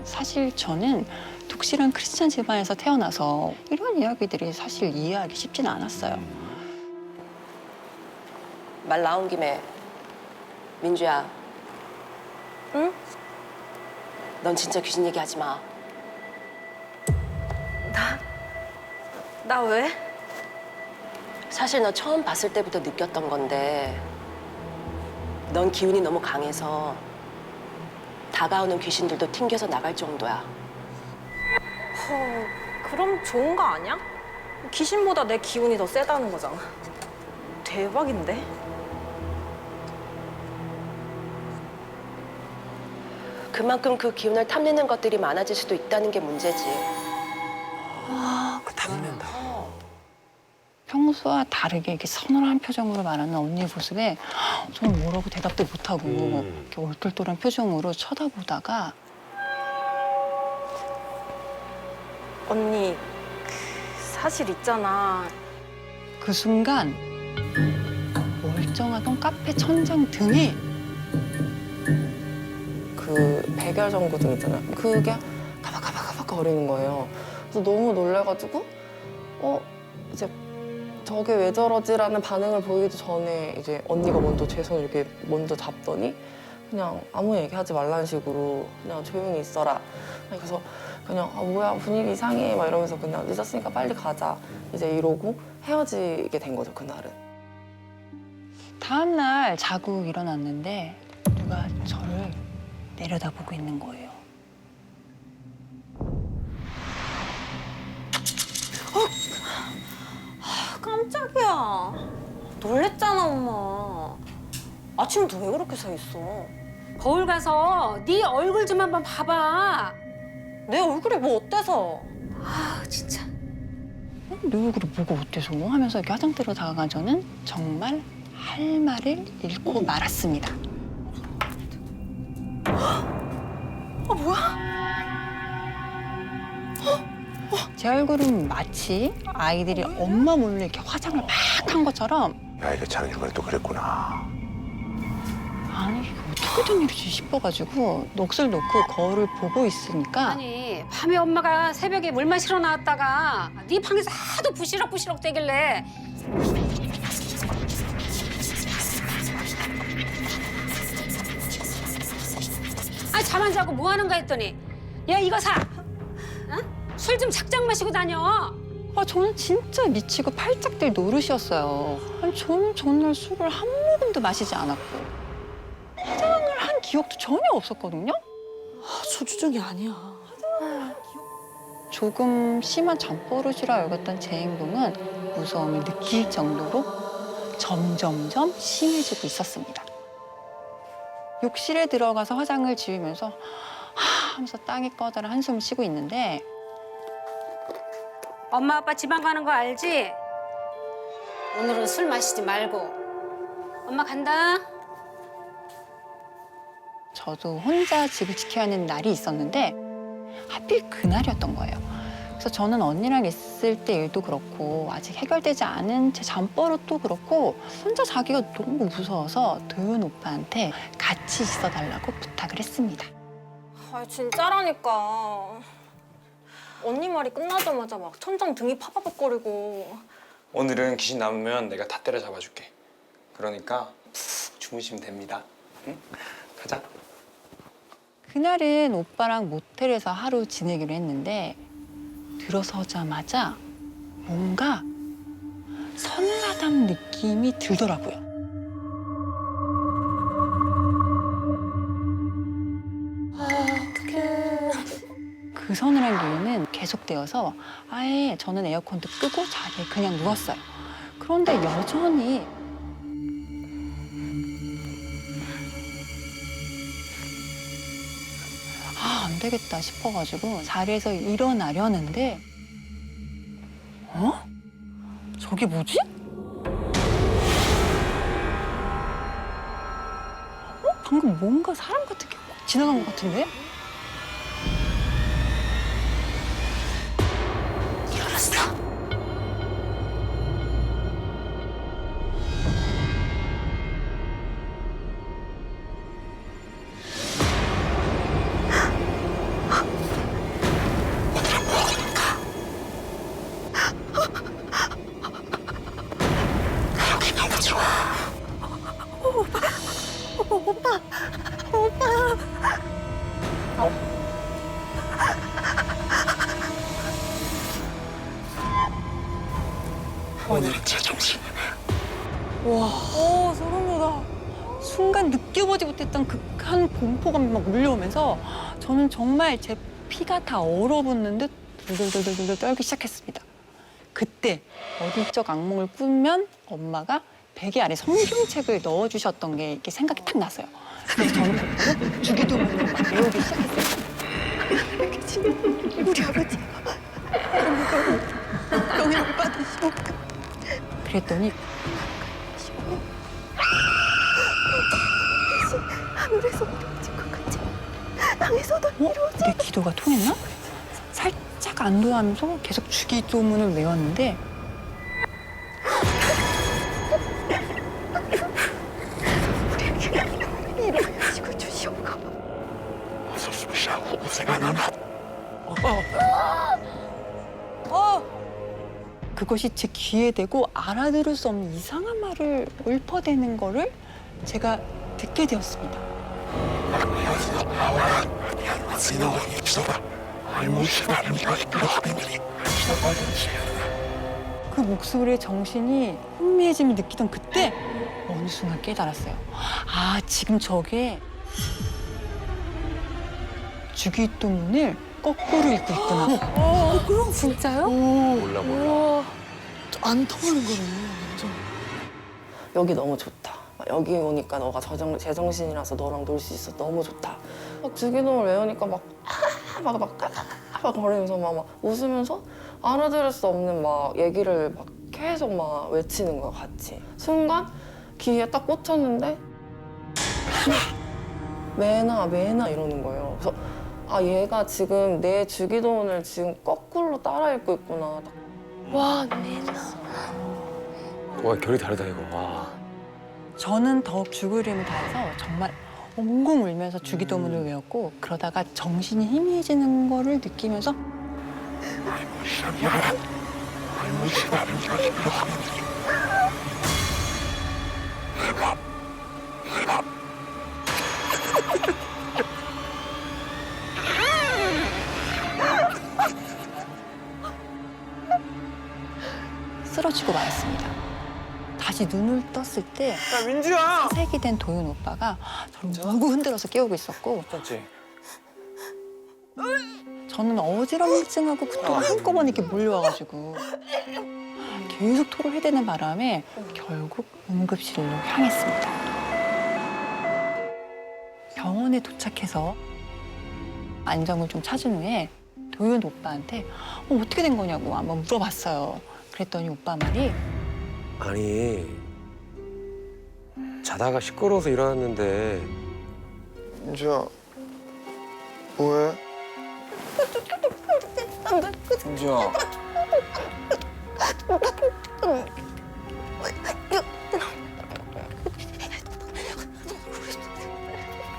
사실 저는 독실한 크리스찬 집안에서 태어나서 이런 이야기들이 사실 이해하기 쉽지는 않았어요. 말 나온 김에 민주야. 응? 넌 진짜 귀신 얘기하지 마. 나 왜? 사실 너 처음 봤을 때부터 느꼈던 건데 넌 기운이 너무 강해서 다가오는 귀신들도 튕겨서 나갈 정도야. 그럼 좋은 거 아니야? 귀신보다 내 기운이 더 세다는 거잖아. 대박인데? 그만큼 그 기운을 탐내는 것들이 많아질 수도 있다는 게 문제지. 그 탐낸다. 평소와 다르게 이렇게 서늘한 표정으로 말하는 언니 모습에 저는 뭐라고 대답도 못하고 이렇게 얼떨떨한 표정으로 쳐다보다가 언니, 사실 있잖아. 그 순간 멀쩡하던 카페 천장 등에 그 백열전구등 있잖아. 그게 가박가박 거리는 거예요. 그래서 너무 놀래가지고 이제 저게 왜 저러지라는 반응을 보이기도 전에 이제 언니가 먼저 제 손을 이렇게 먼저 잡더니 그냥 아무 얘기하지 말라는 식으로 그냥 조용히 있어라. 그래서 그냥 뭐야 분위기 이상해 막 이러면서 그냥 늦었으니까 빨리 가자 이제 이러고 헤어지게 된 거죠 그날은. 다음 날 자고 일어났는데 누가 저를 내려다보고 있는 거예요. 깜짝이야. 놀랬잖아, 엄마. 아침부터 왜 그렇게 서 있어? 거울 가서 네 얼굴 좀 한번 봐봐. 내 얼굴이 뭐 어때서? 아, 진짜. 내 얼굴이 뭐가 어때서 하면서 이렇게 화장대로 다가간 저는 정말 할 말을 잃고 말았습니다. 뭐야? 제 얼굴은 마치 아이들이 엄마 몰래 이렇게 화장을 막 한 것처럼 야 이거 자는 중간에 또 그랬구나. 아니 이게 어떻게 된 일이지 싶어가지고 넋을 놓고 거울을 보고 있으니까 아니, 밤에 엄마가 새벽에 물 마시러 나왔다가 네 방에서 하도 부시럭부시럭 대길래 아니, 잠 안 자고 뭐 하는가 했더니 야, 이거 사! 술 좀 작작 마시고 다녀. 저는 진짜 미치고 팔짝 뛸 노릇이었어요. 아니 저는 전날 술을 한 모금도 마시지 않았고 화장을 한 기억도 전혀 없었거든요. 조주정이 아니야. 조금 심한 잠버릇이라 여겼던 제 행동은 무서움을 느낄 정도로 점점점 심해지고 있었습니다. 욕실에 들어가서 화장을 지우면서 하면서 땅에 꺼다란 한숨을 쉬고 있는데 엄마 아빠 지방 가는 거 알지? 오늘은 술 마시지 말고. 엄마 간다. 저도 혼자 집을 지켜야 하는 날이 있었는데 하필 그날이었던 거예요. 그래서 저는 언니랑 있을 때 일도 그렇고 아직 해결되지 않은 제 잠버릇도 그렇고 혼자 자기가 너무 무서워서 도윤 오빠한테 같이 있어달라고 부탁을 했습니다. 아, 진짜라니까. 언니 말이 끝나자마자 막 천장 등이 파바박거리고. 오늘은 귀신 남으면 내가 다 때려잡아줄게. 그러니까 푹 주무시면 됩니다. 응? 가자. 그날은 오빠랑 모텔에서 하루 지내기로 했는데 들어서자마자 뭔가 서늘하다는 느낌이 들더라고요. 그 서늘한 기운은 계속되어서 아예 저는 에어컨도 끄고 자리에 그냥 누웠어요. 그런데 여전히 안 되겠다 싶어가지고 자리에서 일어나려는데 저게 뭐지? 방금 뭔가 사람 같은 게 지나간 것 같은데? 일어났어. 오늘은 제정신이네. 와, 소름 돋아. 순간 느껴보지 못했던 극한 공포감이 막 몰려오면서 저는 정말 제 피가 다 얼어붙는 듯 들들들들들 떨기 시작했습니다. 그때 어릴 적 악몽을 꾸면 엄마가 베개 아래 성경책을 넣어주셨던 게 이렇게 생각이 딱 났어요. 그래서 저는 곧바로 주기도문을 막 외우기 시작했어요. 우리 아버지 영향을 받으시고 그랬더니 하늘에서 내려진 것 같지? 땅에서도 이루어져. 내 기도가 통했나? 살짝 안도하면서 계속 주기도문을 외웠는데 일어나시고 주시옵고. 我说属下，我不在那。 아, 我 아, 我 아, 그것이 제 귀에 대고 알아들을 수 없는 이상한 말을 읊어대는 거를 제가 듣게 되었습니다. 그 목소리에 정신이 혼미해짐을 느끼던 그때 어느 순간 깨달았어요. 아, 지금 저게 주기도문을 거꾸로 읽고 있구나. 그럼 진짜요? 몰라. 안 통하는 거네. 완전. 여기 너무 좋다. 여기 오니까 너가 제정신이라서 너랑 놀 수 있어. 너무 좋다. 막 주기도문을 외우니까 막 거리면서 막 웃으면서 알아들을 수 없는 막 얘기를 막 계속 막 외치는 거야, 같이. 순간 귀에 딱 꽂혔는데 매나 이러는 거예요. 그래서 아, 얘가 지금 내 주기도문을 지금 거꾸로 따라 읽고 있구나. 와, 매나. 와, 결이 다르다 이거. 와. 저는 더욱 죽을 힘을 다해서 정말 엉엉 울면서 주기도문을 외웠고 그러다가 정신이 희미해지는 거를 느끼면서 쓰러지고 말았습니다. 다시 눈을 떴을 때 야, 민주야! 사색이 된 도윤 오빠가 저를 모두 흔들어서 깨우고 있었고 저는 어지럼증하고 구토가 한꺼번에 이렇게 몰려와가지고 계속 토를 해대는 바람에 결국 응급실로 향했습니다. 병원에 도착해서 안정을 좀 찾은 후에 도윤 오빠한테 어떻게 된 거냐고 한번 물어봤어요. 그랬더니 오빠 말이 아니, 자다가 시끄러워서 일어났는데. 민주야, 뭐해? 민주야.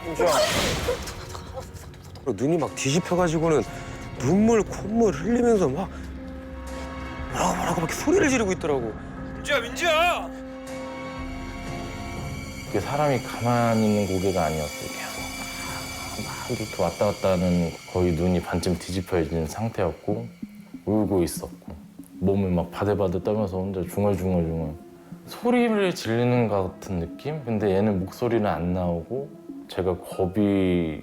민주야. 눈이 막 뒤집혀가지고는 눈물, 콧물 흘리면서 막 뭐라고 막 소리를 지르고 있더라고. 민주야! 이게 사람이 가만히 있는 고개가 아니었어요. 계속 막 이렇게 왔다 갔다 하는, 거의 눈이 반쯤 뒤집혀진 상태였고 울고 있었고 몸을 막 바들바들 떨면서 혼자 중얼중얼 소리를 지르는 것 같은 느낌? 근데 얘는 목소리는 안 나오고 제가 겁이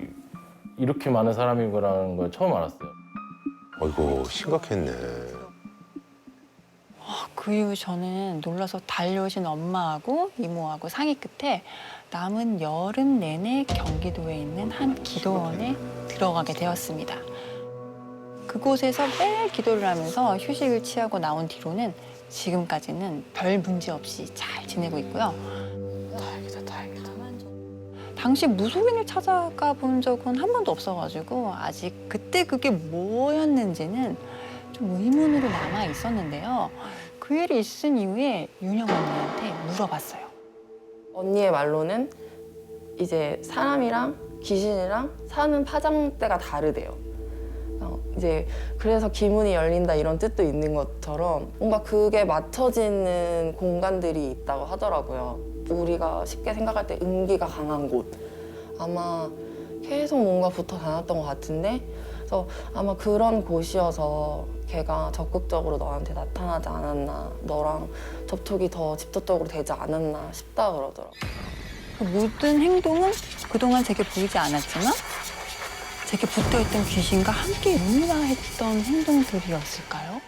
이렇게 많은 사람이구나라는 걸 처음 알았어요. 어이구, 심각했네. 그 이후 저는 놀라서 달려오신 엄마하고 이모하고 상의 끝에 남은 여름 내내 경기도에 있는 한 기도원에 들어가게 되었습니다. 그곳에서 매일 기도를 하면서 휴식을 취하고 나온 뒤로는 지금까지는 별 문제 없이 잘 지내고 있고요. 다행이다. 당시 무속인을 찾아가 본 적은 한 번도 없어가지고 아직 그때 그게 뭐였는지는 좀 의문으로 남아 있었는데요. 그 일이 있은 이후에 윤영 언니한테 물어봤어요. 언니의 말로는 이제 사람이랑 귀신이랑 사는 파장대가 다르대요. 이제 그래서 기문이 열린다 이런 뜻도 있는 것처럼 뭔가 그게 맞춰지는 공간들이 있다고 하더라고요. 우리가 쉽게 생각할 때 음기가 강한 곳, 아마 계속 뭔가 붙어 다녔던 것 같은데, 그래서 아마 그런 곳이어서 걔가 적극적으로 너한테 나타나지 않았나, 너랑 접촉이 더 직접적으로 되지 않았나 싶다 그러더라고요. 그 모든 행동은 그동안 제게 보이지 않았지만 제게 붙어있던 귀신과 함께 융화했던 행동들이었을까요?